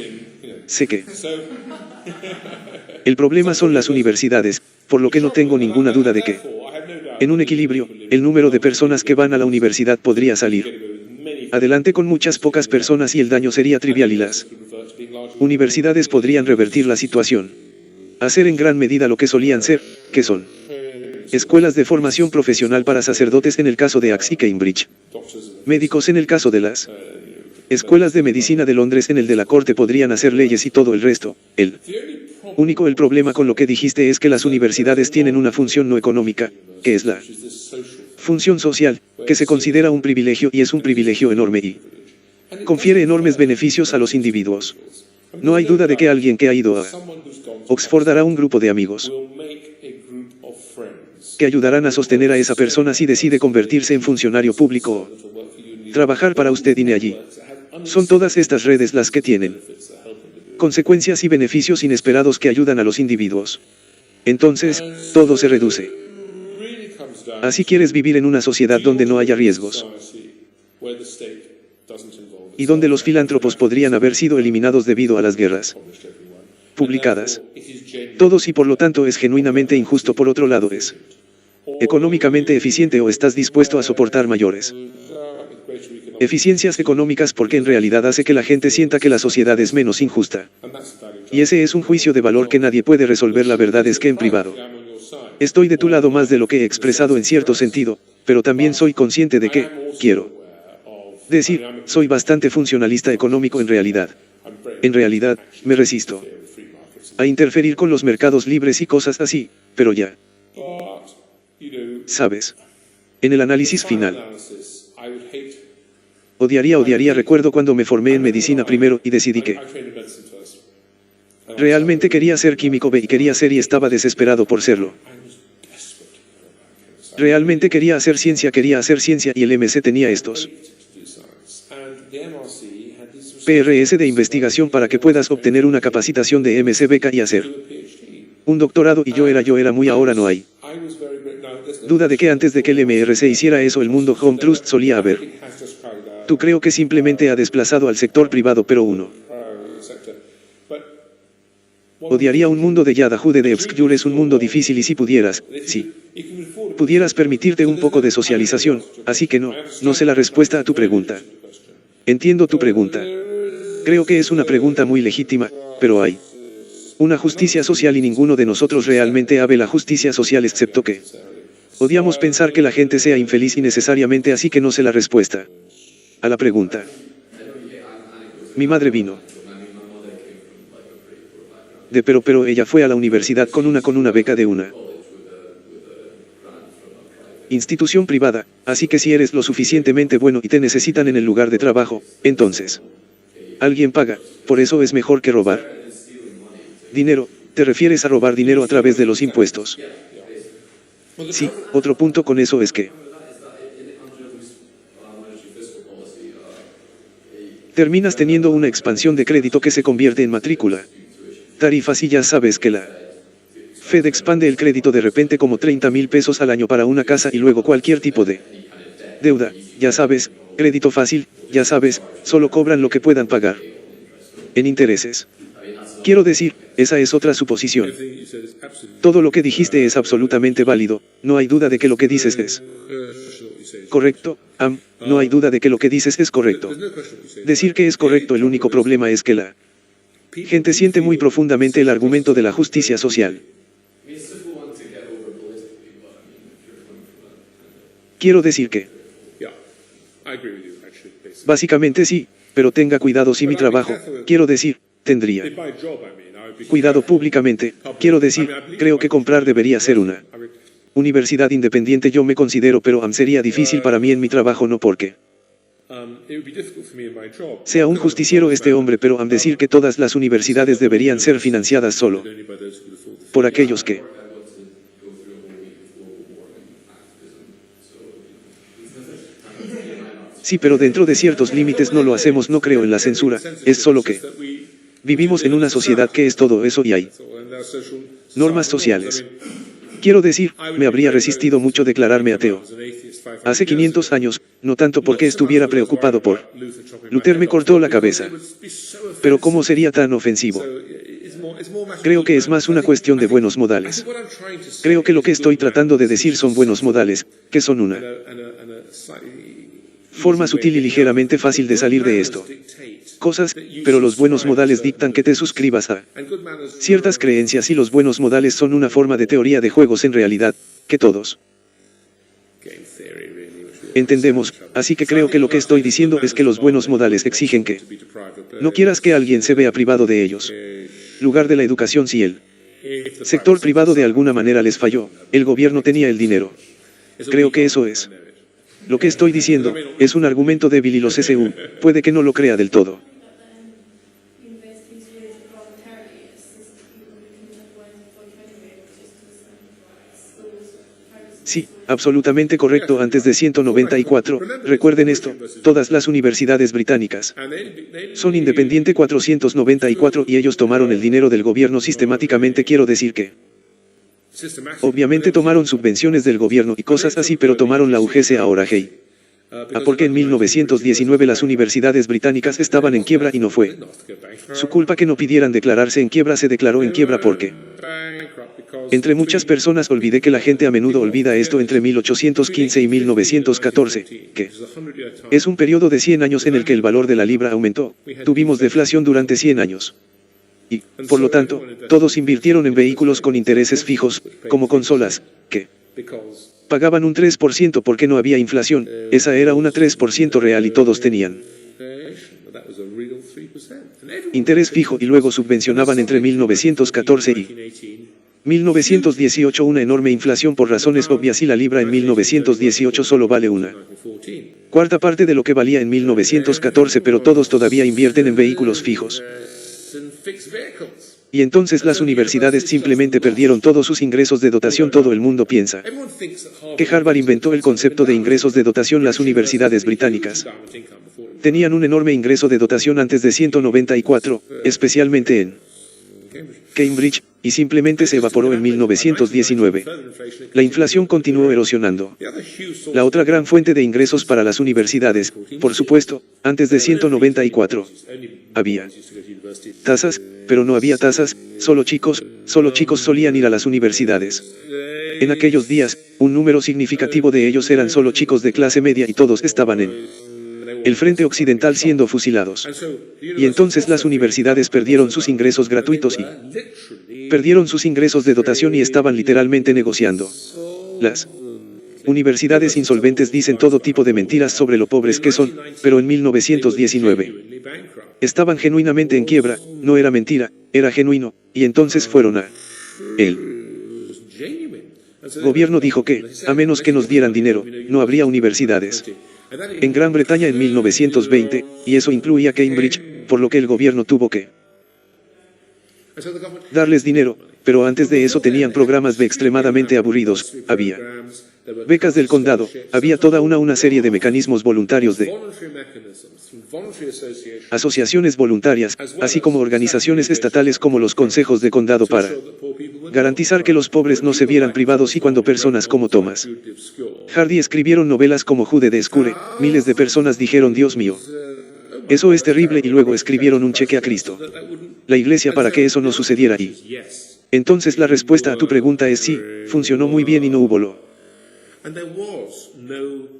Sé que el problema son las universidades, por lo que no tengo ninguna duda de que, en un equilibrio, el número de personas que van a la universidad podría salir adelante con muchas pocas personas y el daño sería trivial y las universidades podrían revertir la situación. Hacer en gran medida lo que solían ser, que son escuelas de formación profesional para sacerdotes en el caso de Axe y Cambridge. Médicos en el caso de las escuelas de medicina de Londres en el de la corte podrían hacer leyes y todo el resto. El problema con lo que dijiste es que las universidades tienen una función no económica, que es la función social, que se considera un privilegio y es un privilegio enorme y confiere enormes beneficios a los individuos. No hay duda de que alguien que ha ido a Oxford hará un grupo de amigos que ayudarán a sostener a esa persona si decide convertirse en funcionario público o trabajar para usted y allí. Son todas estas redes las que tienen consecuencias y beneficios inesperados que ayudan a los individuos. Entonces, todo se reduce. Así quieres vivir en una sociedad donde no haya riesgos y donde los filántropos podrían haber sido eliminados debido a las guerras publicadas. Todos y por lo tanto es genuinamente injusto. Por otro lado es económicamente eficiente o estás dispuesto a soportar mayores eficiencias económicas porque en realidad hace que la gente sienta que la sociedad es menos injusta. Y ese es un juicio de valor que nadie puede resolver. La verdad es que en privado estoy de tu lado más de lo que he expresado en cierto sentido, pero también soy consciente de que, quiero decir, soy bastante funcionalista económico en realidad. En realidad, me resisto a interferir con los mercados libres y cosas así, pero ya sabes. En el análisis final, odiaría. Recuerdo cuando me formé en medicina primero y decidí que realmente quería ser químico B y quería ser y estaba desesperado por serlo. Realmente quería hacer ciencia y el MC tenía estos PRS de investigación para que puedas obtener una capacitación de MC beca y hacer un doctorado y yo era muy ahora no hay duda de que antes de que el MRC hiciera eso el mundo Home Trust solía haber. Tú creo que simplemente ha desplazado al sector privado pero uno odiaría un mundo de Yahoo de Obscure es un mundo difícil y si pudieras, sí. Pudieras permitirte un poco de socialización, así que no sé la respuesta a tu pregunta. Entiendo tu pregunta. Creo que es una pregunta muy legítima, pero hay una justicia social y ninguno de nosotros realmente ve la justicia social excepto que odiamos pensar que la gente sea infeliz innecesariamente así que no sé la respuesta a la pregunta. Mi madre vino de pero ella fue a la universidad con una beca de una institución privada, así que si eres lo suficientemente bueno y te necesitan en el lugar de trabajo, entonces alguien paga, por eso es mejor que robar dinero. ¿Te refieres a robar dinero a través de los impuestos? Sí, otro punto con eso es que terminas teniendo una expansión de crédito que se convierte en matrícula, tarifas y ya sabes que la Fed expande el crédito de repente como 30,000 pesos al año para una casa y luego cualquier tipo de deuda, ya sabes, crédito fácil, ya sabes, solo cobran lo que puedan pagar en intereses. Quiero decir, esa es otra suposición. Todo lo que dijiste es absolutamente válido, no hay duda de que lo que dices es correcto, no hay duda de que lo que dices es correcto. Decir que es correcto, el único problema es que la gente siente muy profundamente el argumento de la justicia social. Quiero decir que básicamente sí, pero tenga cuidado si mi trabajo, quiero decir, tendría cuidado públicamente, quiero decir, creo que comprar debería ser una universidad independiente yo me considero pero sería difícil para mí en mi trabajo no porque sea un justiciero este hombre pero decir que todas las universidades deberían ser financiadas solo por aquellos que sí pero dentro de ciertos límites no lo hacemos no creo en la censura, es solo que vivimos en una sociedad que es todo eso y hay normas sociales. Quiero decir, me habría resistido mucho declararme ateo hace 500 años, no tanto porque estuviera preocupado por Luther me cortó la cabeza. Pero ¿cómo sería tan ofensivo? Creo que es más una cuestión de buenos modales. Creo que lo que estoy tratando de decir son buenos modales, que son una Forma sutil y ligeramente fácil de salir de esto. Cosas, pero los buenos modales dictan que te suscribas a ciertas creencias y los buenos modales son una forma de teoría de juegos en realidad, que todos entendemos, así que creo que lo que estoy diciendo es que los buenos modales exigen que no quieras que alguien se vea privado de ellos. Lugar de la educación. Si el sector privado de alguna manera les falló, el gobierno tenía el dinero. Creo que eso es. Lo que estoy diciendo, es un argumento débil y los SU, puede que no lo crea del todo. Sí, absolutamente correcto. Antes de 194, recuerden esto, todas las universidades británicas son independientes 494 y ellos tomaron el dinero del gobierno sistemáticamente. Quiero decir que obviamente tomaron subvenciones del gobierno y cosas así, pero tomaron la UGC ahora. Porque en 1919 las universidades británicas estaban en quiebra y no fue su culpa que no pidieran declararse en quiebra. Se declaró en quiebra porque entre muchas personas olvidé que la gente a menudo olvida esto entre 1815 y 1914, que es un periodo de 100 años en el que el valor de la libra aumentó. Tuvimos deflación durante 100 años. Y, por lo tanto, todos invirtieron en vehículos con intereses fijos, como consolas, que pagaban un 3% porque no había inflación. Esa era una 3% real y todos tenían interés fijo y luego subvencionaban entre 1914 y 1918 una enorme inflación por razones obvias y la libra en 1918 solo vale una cuarta parte de lo que valía en 1914, pero todos todavía invierten en vehículos fijos. Y entonces las universidades simplemente perdieron todos sus ingresos de dotación. Todo el mundo piensa que Harvard inventó el concepto de ingresos de dotación. Las universidades británicas tenían un enorme ingreso de dotación antes de 194, especialmente en Cambridge, y simplemente se evaporó en 1919. La inflación continuó erosionando la otra gran fuente de ingresos para las universidades. Por supuesto, antes de 194 había tasas, pero no había tasas, solo chicos solían ir a las universidades. En aquellos días, un número significativo de ellos eran solo chicos de clase media y todos estaban en el frente occidental siendo fusilados. Y entonces las universidades perdieron sus ingresos gratuitos y perdieron sus ingresos de dotación y estaban literalmente negociando. Las universidades insolventes dicen todo tipo de mentiras sobre lo pobres que son, pero en 1919 estaban genuinamente en quiebra. No era mentira, era genuino, y entonces fueron a el gobierno dijo que, a menos que nos dieran dinero, no habría universidades en Gran Bretaña en 1920, y eso incluía Cambridge, por lo que el gobierno tuvo que darles dinero, pero antes de eso tenían programas B extremadamente aburridos. Había becas del condado, había toda una serie de mecanismos voluntarios de asociaciones voluntarias, así como organizaciones estatales como los consejos de condado para garantizar que los pobres no se vieran privados. Y cuando personas como Thomas Hardy escribieron novelas como Jude de Escure, miles de personas dijeron Dios mío, eso es terrible, y luego escribieron un cheque a Cristo, la iglesia, para que eso no sucediera. Y entonces la respuesta a tu pregunta es sí, funcionó muy bien y no hubo lo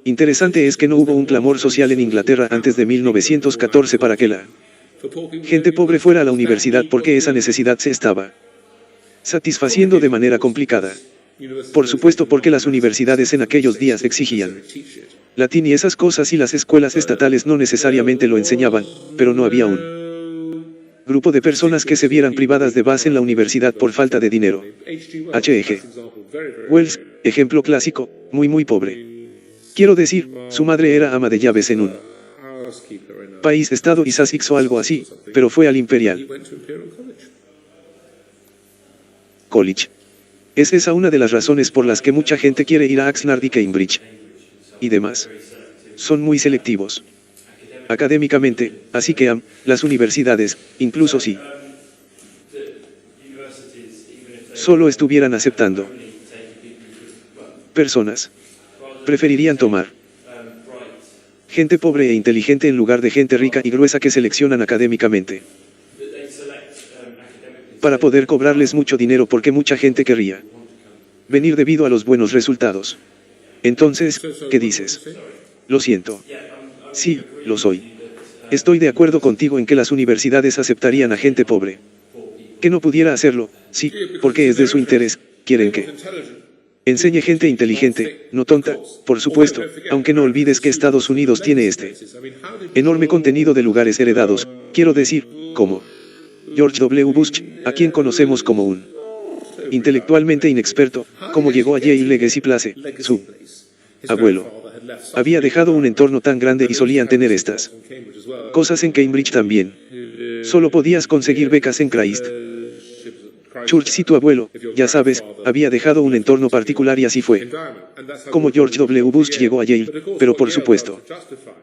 interesante es que no hubo un clamor social en Inglaterra antes de 1914 para que la gente pobre fuera a la universidad, porque esa necesidad se estaba satisfaciendo de manera complicada. Por supuesto, porque las universidades en aquellos días exigían latín y esas cosas, y las escuelas estatales no necesariamente lo enseñaban, pero no había un grupo de personas que se vieran privadas de base en la universidad por falta de dinero. H.G. Wells, ejemplo clásico, muy pobre. Quiero decir, su madre era ama de llaves en un país-estado y Sussex o algo así, pero fue al Imperial College. Es esa una de las razones por las que mucha gente quiere ir a Oxford y Cambridge y demás. Son muy selectivos académicamente, así que las universidades, incluso si solo estuvieran aceptando personas, preferirían tomar gente pobre e inteligente en lugar de gente rica y gruesa que seleccionan académicamente para poder cobrarles mucho dinero, porque mucha gente querría venir debido a los buenos resultados. Entonces, ¿qué dices? Lo siento. Sí, lo soy. Estoy de acuerdo contigo en que las universidades aceptarían a gente pobre. Que no pudiera hacerlo, sí, porque es de su interés, quieren que enseñe gente inteligente, no tonta, por supuesto, aunque no olvides que Estados Unidos tiene este enorme contenido de lugares heredados, quiero decir, como George W. Bush, a quien conocemos como un intelectualmente inexperto, como llegó a Yale Legacy Place, su abuelo había dejado un entorno tan grande y solían tener estas cosas en Cambridge también. Solo podías conseguir becas en Christ Church si tu abuelo, ya sabes, había dejado un entorno particular y así fue como George W. Bush llegó a Yale, pero por supuesto,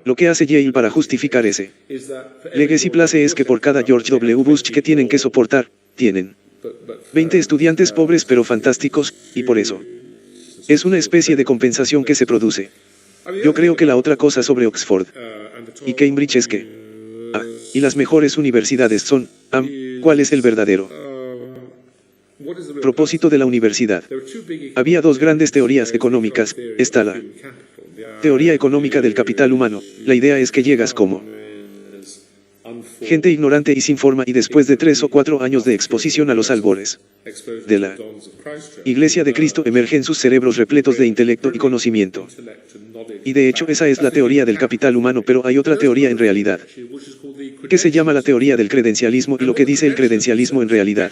lo que hace Yale para justificar ese Legacy Place es que por cada George W. Bush que tienen que soportar, tienen 20 estudiantes pobres pero fantásticos, y por eso es una especie de compensación que se produce. Yo creo que la otra cosa sobre Oxford y Cambridge es que y las mejores universidades son, ¿cuál es el verdadero propósito de la universidad? Había dos grandes teorías económicas. Está la teoría económica del capital humano. La idea es que llegas como gente ignorante y sin forma y después de 3 o 4 años de exposición a los albores de la Iglesia de Cristo emergen sus cerebros repletos de intelecto y conocimiento. Y de hecho esa es la teoría del capital humano, pero hay otra teoría en realidad, que se llama la teoría del credencialismo, y lo que dice el credencialismo en realidad: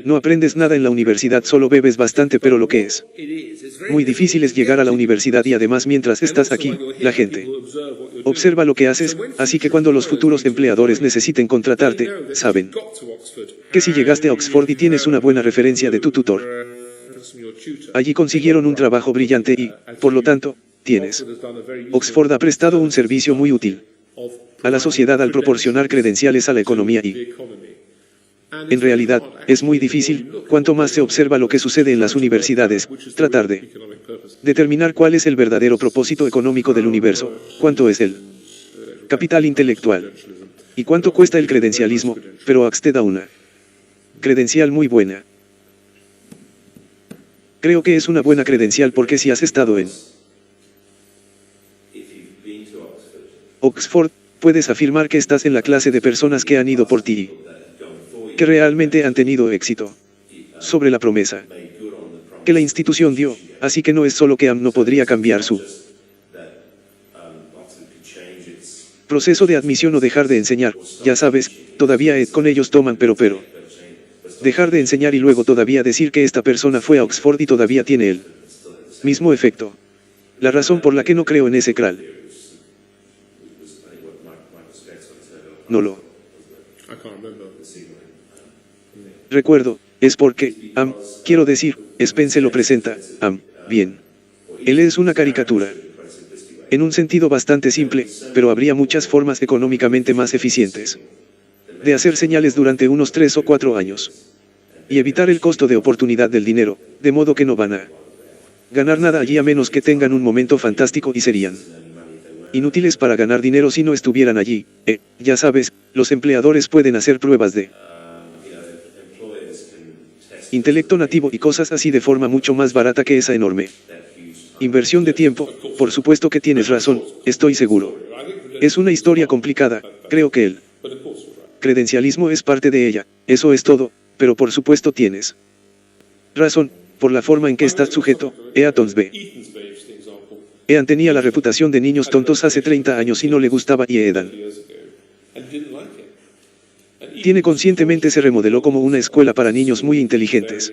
no aprendes nada en la universidad, solo bebes bastante, pero lo que es muy difícil es llegar a la universidad y además mientras estás aquí, la gente observa lo que haces, así que cuando los futuros empleadores necesiten contratarte, saben que si llegaste a Oxford y tienes una buena referencia de tu tutor, allí consiguieron un trabajo brillante y, por lo tanto, tienes. Oxford ha prestado un servicio muy útil a la sociedad al proporcionar credenciales a la economía y, en realidad, es muy difícil, cuanto más se observa lo que sucede en las universidades, tratar de determinar cuál es el verdadero propósito económico del universo, cuánto es el capital intelectual y cuánto cuesta el credencialismo, pero Axted da una credencial muy buena. Creo que es una buena credencial porque si has estado en Oxford, puedes afirmar que estás en la clase de personas que han ido por ti, que realmente han tenido éxito sobre la promesa que la institución dio, así que no es solo que AM no podría cambiar su proceso de admisión o dejar de enseñar, ya sabes, todavía con ellos toman pero dejar de enseñar y luego todavía decir que esta persona fue a Oxford y todavía tiene el mismo efecto. La razón por la que no creo en ese cral. No lo recuerdo, es porque, quiero decir, Spence lo presenta, bien. Él es una caricatura. En un sentido bastante simple, pero habría muchas formas económicamente más eficientes de hacer señales durante unos 3 o 4 años. Y evitar el costo de oportunidad del dinero, de modo que no van a ganar nada allí a menos que tengan un momento fantástico y serían inútiles para ganar dinero si no estuvieran allí. Ya sabes, los empleadores pueden hacer pruebas de intelecto nativo y cosas así de forma mucho más barata que esa enorme inversión de tiempo. Por supuesto que tienes razón, estoy seguro. Es una historia complicada, creo que el credencialismo es parte de ella, eso es todo, pero por supuesto tienes razón, por la forma en que estás sujeto. Eaton's B. Ean tenía la reputación de niños tontos hace 30 años y no le gustaba, y Edan tiene conscientemente se remodeló como una escuela para niños muy inteligentes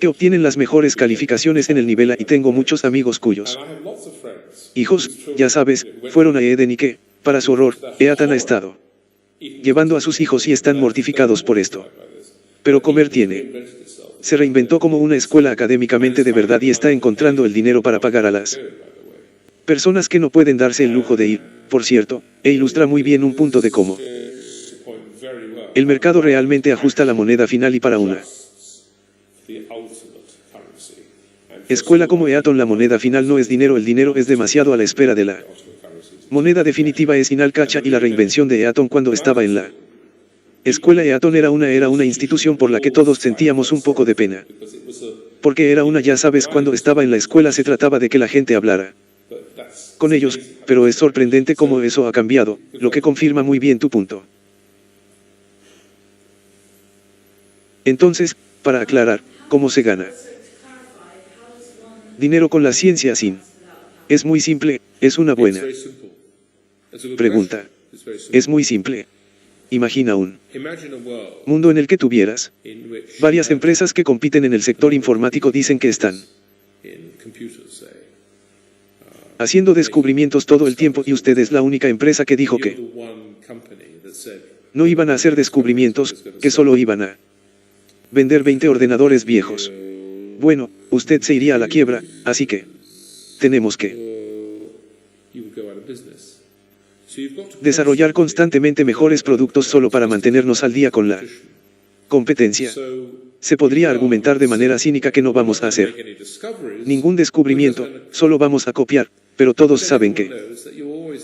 que obtienen las mejores calificaciones en el nivel A, y tengo muchos amigos cuyos hijos, ya sabes, fueron a Eden y que, para su horror, Eatan ha estado llevando a sus hijos y están mortificados por esto. Pero comer tiene. Se reinventó como una escuela académicamente de verdad y está encontrando el dinero para pagar a las personas que no pueden darse el lujo de ir, por cierto, e ilustra muy bien un punto de cómo el mercado realmente ajusta la moneda final, y para una escuela como Eaton la moneda final no es dinero, el dinero es demasiado a la espera de la moneda definitiva es Inalcacha, y la reinvención de Eaton cuando estaba en la escuela Eaton era una institución por la que todos sentíamos un poco de pena. Porque era una, ya sabes, cuando estaba en la escuela se trataba de que la gente hablara con ellos, pero es sorprendente cómo eso ha cambiado, lo que confirma muy bien tu punto. Entonces, para aclarar, ¿cómo se gana dinero con la ciencia sin? Es muy simple, es una buena pregunta. Es muy simple. Imagina un mundo en el que tuvieras varias empresas que compiten en el sector informático, dicen que están haciendo descubrimientos todo el tiempo y usted es la única empresa que dijo que no iban a hacer descubrimientos, que solo iban a vender 20 ordenadores viejos. Bueno, usted se iría a la quiebra, así que tenemos que desarrollar constantemente mejores productos solo para mantenernos al día con la competencia. Se podría argumentar de manera cínica que no vamos a hacer ningún descubrimiento, solo vamos a copiar, pero todos saben que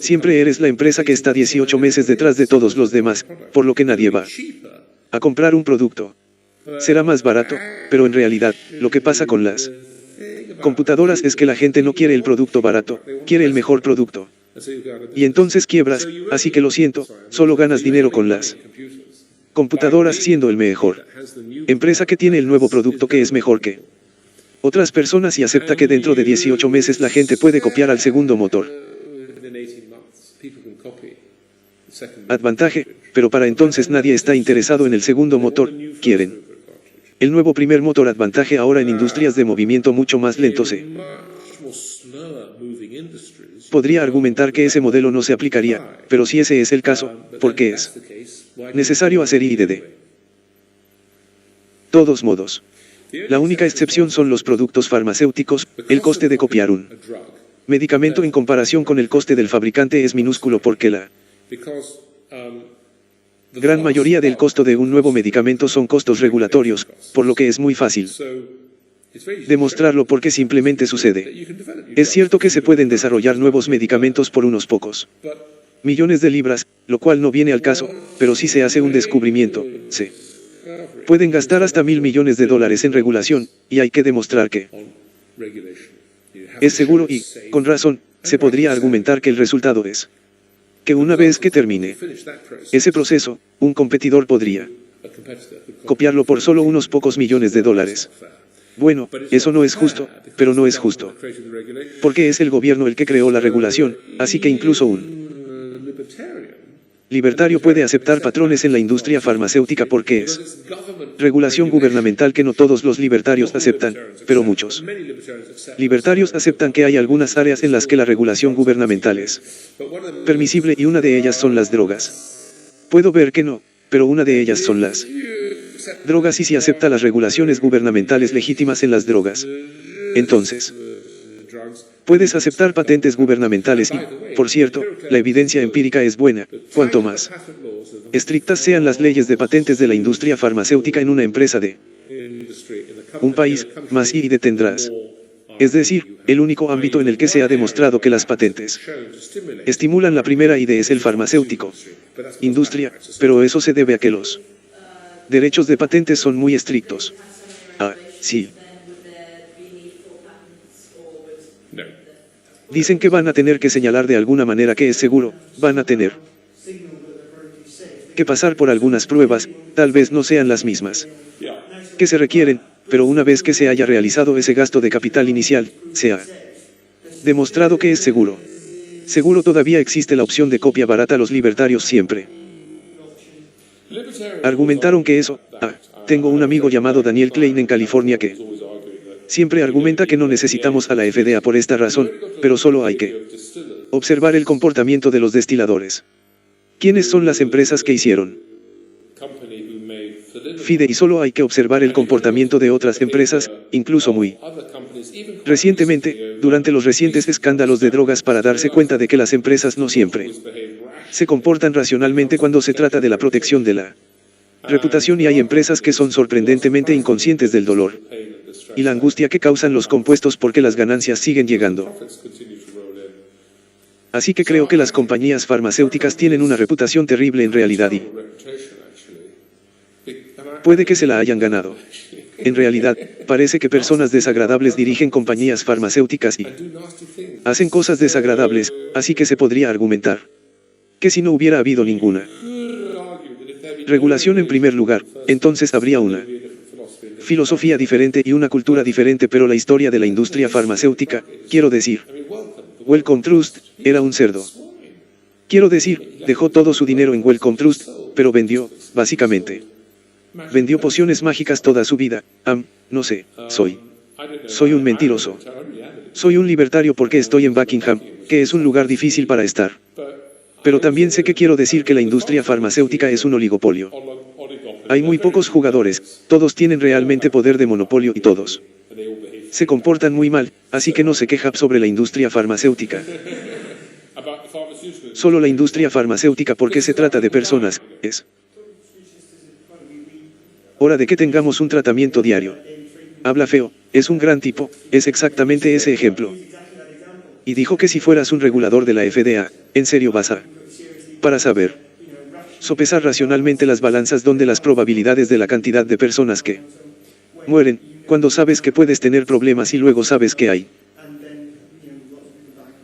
siempre eres la empresa que está 18 meses detrás de todos los demás, por lo que nadie va a comprar un producto. Será más barato, pero en realidad, lo que pasa con las computadoras es que la gente no quiere el producto barato, quiere el mejor producto. Y entonces quiebras, así que lo siento, solo ganas dinero con las computadoras siendo el mejor empresa que tiene el nuevo producto que es mejor que otras personas y acepta que dentro de 18 meses la gente puede copiar al segundo motor. Advantaje, pero para entonces nadie está interesado en el segundo motor, quieren el nuevo primer motor. Advantaje ahora en industrias de movimiento mucho más lento se podría argumentar que ese modelo no se aplicaría, pero si ese es el caso, ¿por qué es necesario hacer I de todos modos? La única excepción son los productos farmacéuticos. El coste de copiar un medicamento en comparación con el coste del fabricante es minúsculo porque la gran mayoría del costo de un nuevo medicamento son costos regulatorios, por lo que es muy fácil demostrarlo porque simplemente sucede. Es cierto que se pueden desarrollar nuevos medicamentos por unos pocos millones de libras, lo cual no viene al caso, pero si se hace un descubrimiento, se pueden gastar hasta $1.000 millones en regulación, y hay que demostrar que es seguro y, con razón, se podría argumentar que el resultado es que una vez que termine ese proceso, un competidor podría copiarlo por solo unos pocos millones de dólares. Bueno, eso no es justo, pero no es justo porque es el gobierno el que creó la regulación, así que incluso un libertario puede aceptar patrones en la industria farmacéutica porque es regulación gubernamental que no todos los libertarios aceptan, pero muchos libertarios aceptan que hay algunas áreas en las que la regulación gubernamental es permisible y una de ellas son las drogas. Puedo ver que no, pero una de ellas son las drogas y si acepta las regulaciones gubernamentales legítimas en las drogas, entonces puedes aceptar patentes gubernamentales y, por cierto, la evidencia empírica es buena. Cuanto más estrictas sean las leyes de patentes de la industria farmacéutica en una empresa de un país, más I detendrás. Es decir, el único ámbito en el que se ha demostrado que las patentes estimulan la primera idea es el farmacéutico industria, pero eso se debe a que los derechos de patentes son muy estrictos. Ah, sí. Dicen que van a tener que señalar de alguna manera que es seguro, van a tener que pasar por algunas pruebas, tal vez no sean las mismas que se requieren, pero una vez que se haya realizado ese gasto de capital inicial, se ha demostrado que es seguro. Seguro todavía existe la opción de copia barata. Los libertarios siempre argumentaron que eso. Tengo un amigo llamado Daniel Klein en California que siempre argumenta que no necesitamos a la FDA por esta razón, pero solo hay que observar el comportamiento de los destiladores. ¿Quiénes son las empresas que hicieron FIDE? Y solo hay que observar el comportamiento de otras empresas, incluso muy recientemente, durante los recientes escándalos de drogas, para darse cuenta de que las empresas no siempre se comportan racionalmente cuando se trata de la protección de la reputación y hay empresas que son sorprendentemente inconscientes del dolor y la angustia que causan los compuestos porque las ganancias siguen llegando. Así que creo que las compañías farmacéuticas tienen una reputación terrible en realidad y puede que se la hayan ganado En realidad, parece que personas desagradables dirigen compañías farmacéuticas y hacen cosas desagradables, así que se podría argumentar que si no hubiera habido ninguna regulación en primer lugar, entonces habría una filosofía diferente y una cultura diferente, pero la historia de la industria farmacéutica, quiero decir, Wellcome Trust, era un cerdo. Quiero decir, dejó todo su dinero en Wellcome Trust, pero vendió, básicamente. Vendió pociones mágicas toda su vida. No sé, soy un mentiroso. Soy un libertario porque estoy en Buckingham, que es un lugar difícil para estar. Pero también sé que quiero decir que la industria farmacéutica es un oligopolio. Hay muy pocos jugadores, todos tienen realmente poder de monopolio y todos se comportan muy mal, así que no se queja sobre la industria farmacéutica. Solo la industria farmacéutica porque se trata de personas, es hora de que tengamos un tratamiento diario. Habla feo, es un gran tipo, es exactamente ese ejemplo. Y dijo que si fueras un regulador de la FDA, en serio vas a para saber sopesar racionalmente las balanzas donde las probabilidades de la cantidad de personas que mueren, cuando sabes que puedes tener problemas y luego sabes que hay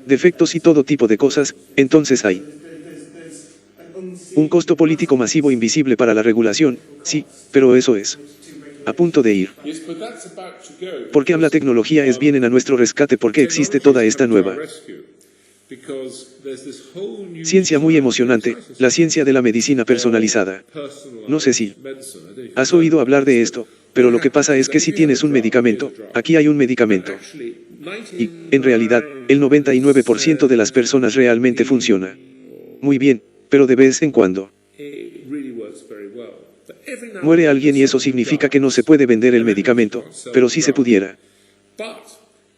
defectos y todo tipo de cosas, entonces hay un costo político masivo invisible para la regulación, sí, pero eso es a punto de ir. Porque la tecnología es vienen a nuestro rescate porque existe toda esta nueva ciencia muy emocionante, la ciencia de la medicina personalizada. No sé si has oído hablar de esto, pero lo que pasa es que si tienes un medicamento, aquí hay un medicamento. Y, en realidad, el 99% de las personas realmente funciona muy bien, pero de vez en cuando muere alguien y eso significa que no se puede vender el medicamento, pero si se pudiera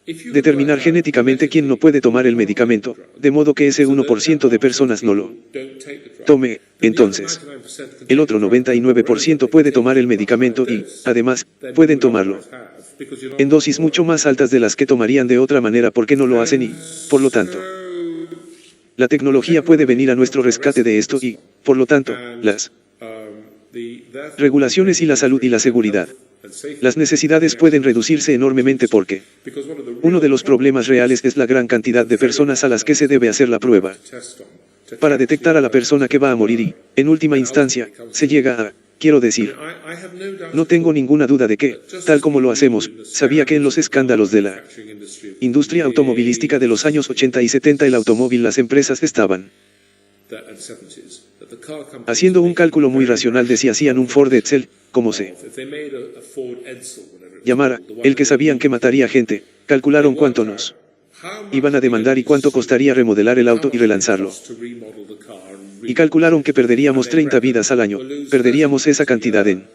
determinar genéticamente quién no puede tomar el medicamento, de modo que ese 1% de personas no lo tome, entonces el otro 99% puede tomar el medicamento y, además, pueden tomarlo en dosis mucho más altas de las que tomarían de otra manera porque no lo hacen y, por lo tanto, la tecnología puede venir a nuestro rescate de esto y, por lo tanto, las regulaciones y la salud y la seguridad. Las necesidades pueden reducirse enormemente porque uno de los problemas reales es la gran cantidad de personas a las que se debe hacer la prueba para detectar a la persona que va a morir y, en última instancia, se llega a, quiero decir, no tengo ninguna duda de que, tal como lo hacemos, sabía que en los escándalos de la industria automovilística de los años 80 y 70 el automóvil las empresas estaban haciendo un cálculo muy racional de si hacían un Ford Edsel, como se llamara, el que sabían que mataría gente, calcularon cuánto nos iban a demandar y cuánto costaría remodelar el auto y relanzarlo. Y calcularon que perderíamos 30 vidas al año, perderíamos esa cantidad en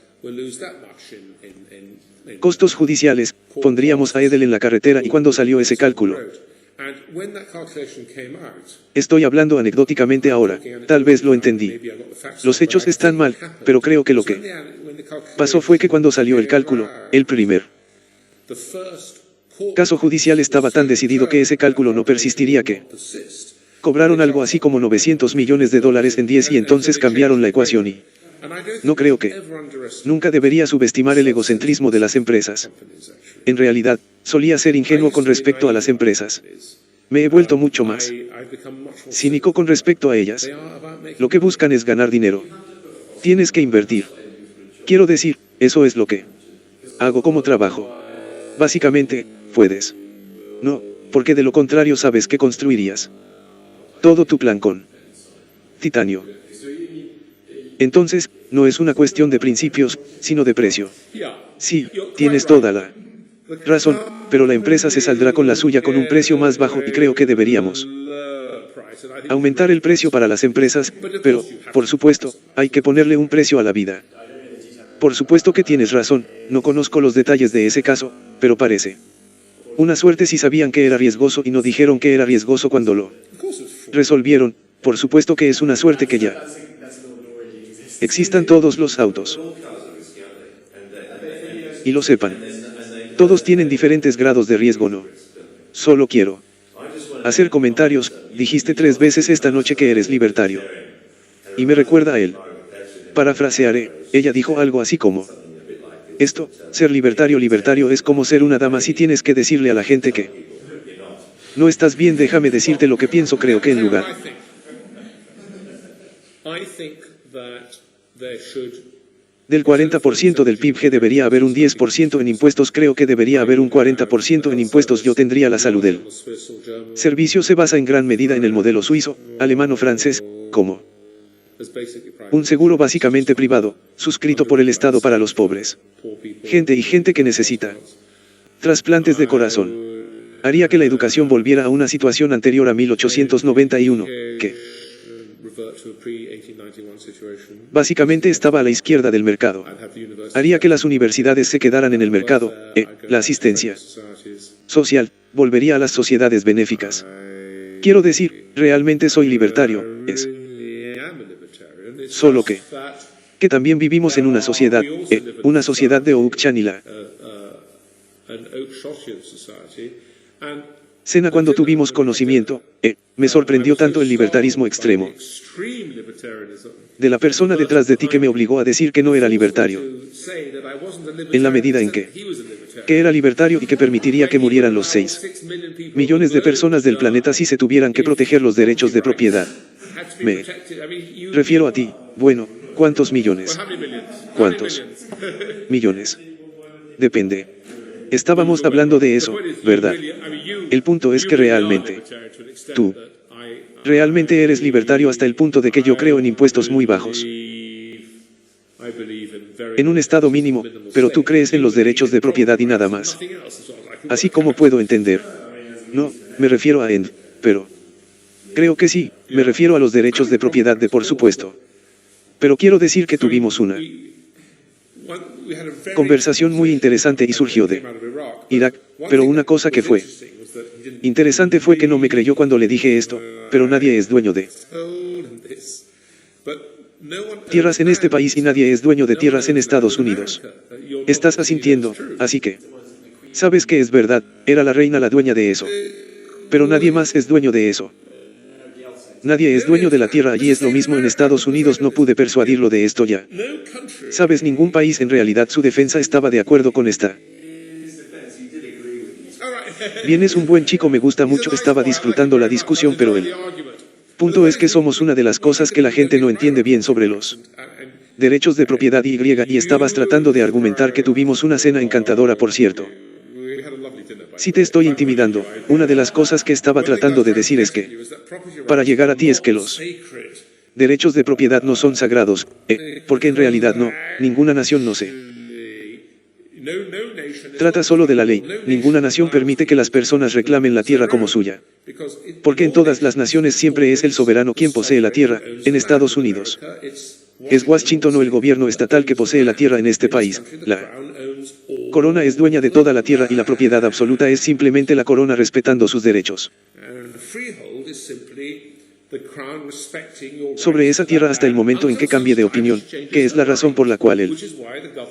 costos judiciales, pondríamos a Edel en la carretera y cuando salió ese cálculo. Estoy hablando anecdóticamente ahora, tal vez lo entendí. Los hechos están mal, pero creo que lo que pasó fue que cuando salió el cálculo, el primer caso judicial estaba tan decidido que ese cálculo no persistiría que cobraron algo así como $900 millones en 10 y entonces cambiaron la ecuación y no creo que nunca debería subestimar el egocentrismo de las empresas. En realidad, solía ser ingenuo con respecto a las empresas. Me he vuelto mucho más cínico con respecto a ellas. Lo que buscan es ganar dinero. Tienes que invertir. Quiero decir, eso es lo que hago como trabajo. Básicamente, puedes. No, porque de lo contrario sabes que construirías todo tu plan con titanio. Entonces, no es una cuestión de principios, sino de precio. Sí, tienes toda la razón, pero la empresa se saldrá con la suya con un precio más bajo y creo que deberíamos aumentar el precio para las empresas, pero, por supuesto, hay que ponerle un precio a la vida. Por supuesto que tienes razón, no conozco los detalles de ese caso, pero parece una suerte si sabían que era riesgoso y no dijeron que era riesgoso cuando lo resolvieron. Por supuesto que es una suerte que ya existan todos los autos y lo sepan. Todos tienen diferentes grados de riesgo, ¿no? Solo quiero hacer comentarios. Dijiste 3 veces esta noche que eres libertario. Y me recuerda a él. Parafrasearé, ella dijo algo así como: Esto, ser libertario es como ser una dama si tienes que decirle a la gente que no estás bien, déjame decirte lo que pienso, creo que en lugar del 40% del PIB debería haber un 10% en impuestos, creo que debería haber un 40% en impuestos. Yo tendría la salud del servicio se basa en gran medida en el modelo suizo, alemán o francés, como un seguro básicamente privado, suscrito por el Estado para los pobres. Gente que necesita trasplantes de corazón. Haría que la educación volviera a una situación anterior a 1891, que básicamente estaba a la izquierda del mercado. Haría que las universidades se quedaran en el mercado, la asistencia social volvería a las sociedades benéficas. Quiero decir, realmente soy libertario, es solo que también vivimos en una sociedad de Oak y la Cena cuando tuvimos conocimiento, me sorprendió tanto el libertarismo extremo de la persona detrás de ti que me obligó a decir que no era libertario, en la medida en que era libertario y que permitiría que murieran los 6 millones de personas del planeta si se tuvieran que proteger los derechos de propiedad. Me refiero a ti, bueno, ¿cuántos millones? ¿Cuántos millones? Depende. Estábamos hablando de eso, ¿verdad? El punto es que tú realmente eres libertario hasta el punto de que yo creo en impuestos muy bajos, en un estado mínimo, pero tú crees en los derechos de propiedad y nada más. Así como puedo entender. No, me refiero a pero creo que sí, me refiero a los derechos de propiedad por supuesto. Pero quiero decir que tuvimos una conversación muy interesante y surgió de Irak, pero una cosa que fue interesante fue que no me creyó cuando le dije esto, pero nadie es dueño de tierras en este país y nadie es dueño de tierras en Estados Unidos. Estás asintiendo, así que sabes que es verdad, era la reina la dueña de eso. Pero nadie más es dueño de eso. Nadie es dueño de la tierra allí, es lo mismo en Estados Unidos, no pude persuadirlo de esto ya. Sabes, ningún país en realidad su defensa estaba de acuerdo con esta. Bien, es un buen chico, me gusta mucho, estaba disfrutando la discusión, pero el punto es que somos una de las cosas que la gente no entiende bien sobre los derechos de propiedad y estabas tratando de argumentar que tuvimos una cena encantadora, por cierto. Si te estoy intimidando, una de las cosas que estaba tratando de decir es que, para llegar a ti es que los derechos de propiedad no son sagrados, porque en realidad ninguna nación no se trata solo de la ley, ninguna nación permite que las personas reclamen la tierra como suya. Porque en todas las naciones siempre es el soberano quien posee la tierra, en Estados Unidos es Washington o el gobierno estatal que posee la tierra en este país, la corona es dueña de toda la tierra y la propiedad absoluta es simplemente la corona respetando sus derechos sobre esa tierra hasta el momento en que cambie de opinión, que es la razón por la cual el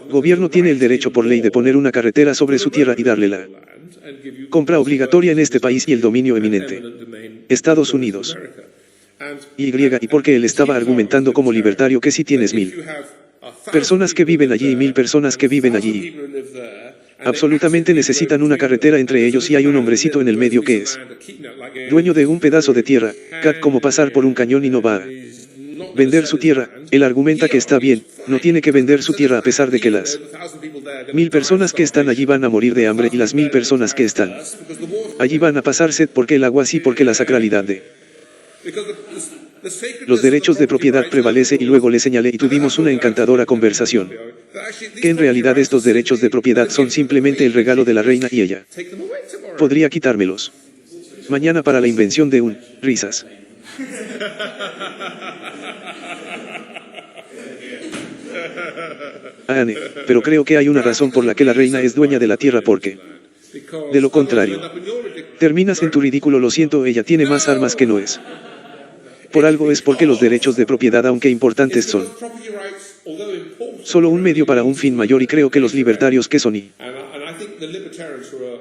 gobierno tiene el derecho por ley de poner una carretera sobre su tierra y darle la compra obligatoria en este país y el dominio eminente. Estados Unidos. Y porque él estaba argumentando como libertario que si tienes 1000 personas que viven allí y 1000 personas que viven allí, absolutamente necesitan una carretera entre ellos y hay un hombrecito en el medio que es dueño de un pedazo de tierra, como pasar por un cañón y no va a vender su tierra. Él argumenta que está bien, no tiene que vender su tierra a pesar de que las 1000 personas que están allí van a morir de hambre y las 1000 personas que están allí van a pasar sed porque el agua sí, porque la sacralidad de los derechos de propiedad prevalece. Y luego le señalé y tuvimos una encantadora conversación, que en realidad estos derechos de propiedad son simplemente el regalo de la reina y ella podría quitármelos mañana para la invención de risas. Anne, pero creo que hay una razón por la que la reina es dueña de la tierra, porque de lo contrario terminas en tu ridículo. Lo siento, ella tiene más armas que no es por algo, es porque los derechos de propiedad, aunque importantes, son solo un medio para un fin mayor, y creo que los libertarios que son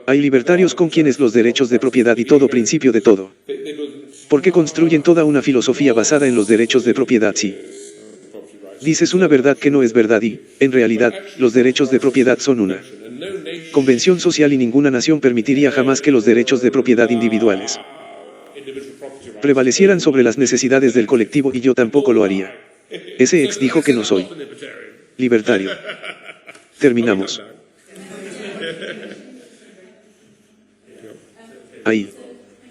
hay libertarios con quienes los derechos de propiedad y todo principio de todo, porque construyen toda una filosofía basada en los derechos de propiedad. Sí, Dices una verdad que no es verdad y, en realidad, los derechos de propiedad son una convención social y ninguna nación permitiría jamás que los derechos de propiedad individuales prevalecieran sobre las necesidades del colectivo y yo tampoco lo haría. Ese ex dijo que no soy libertario. Terminamos. Ahí.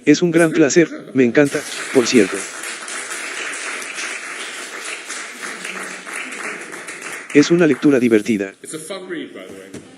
Es un gran placer, me encanta, por cierto. Es una lectura divertida. It's a fun read, by the way.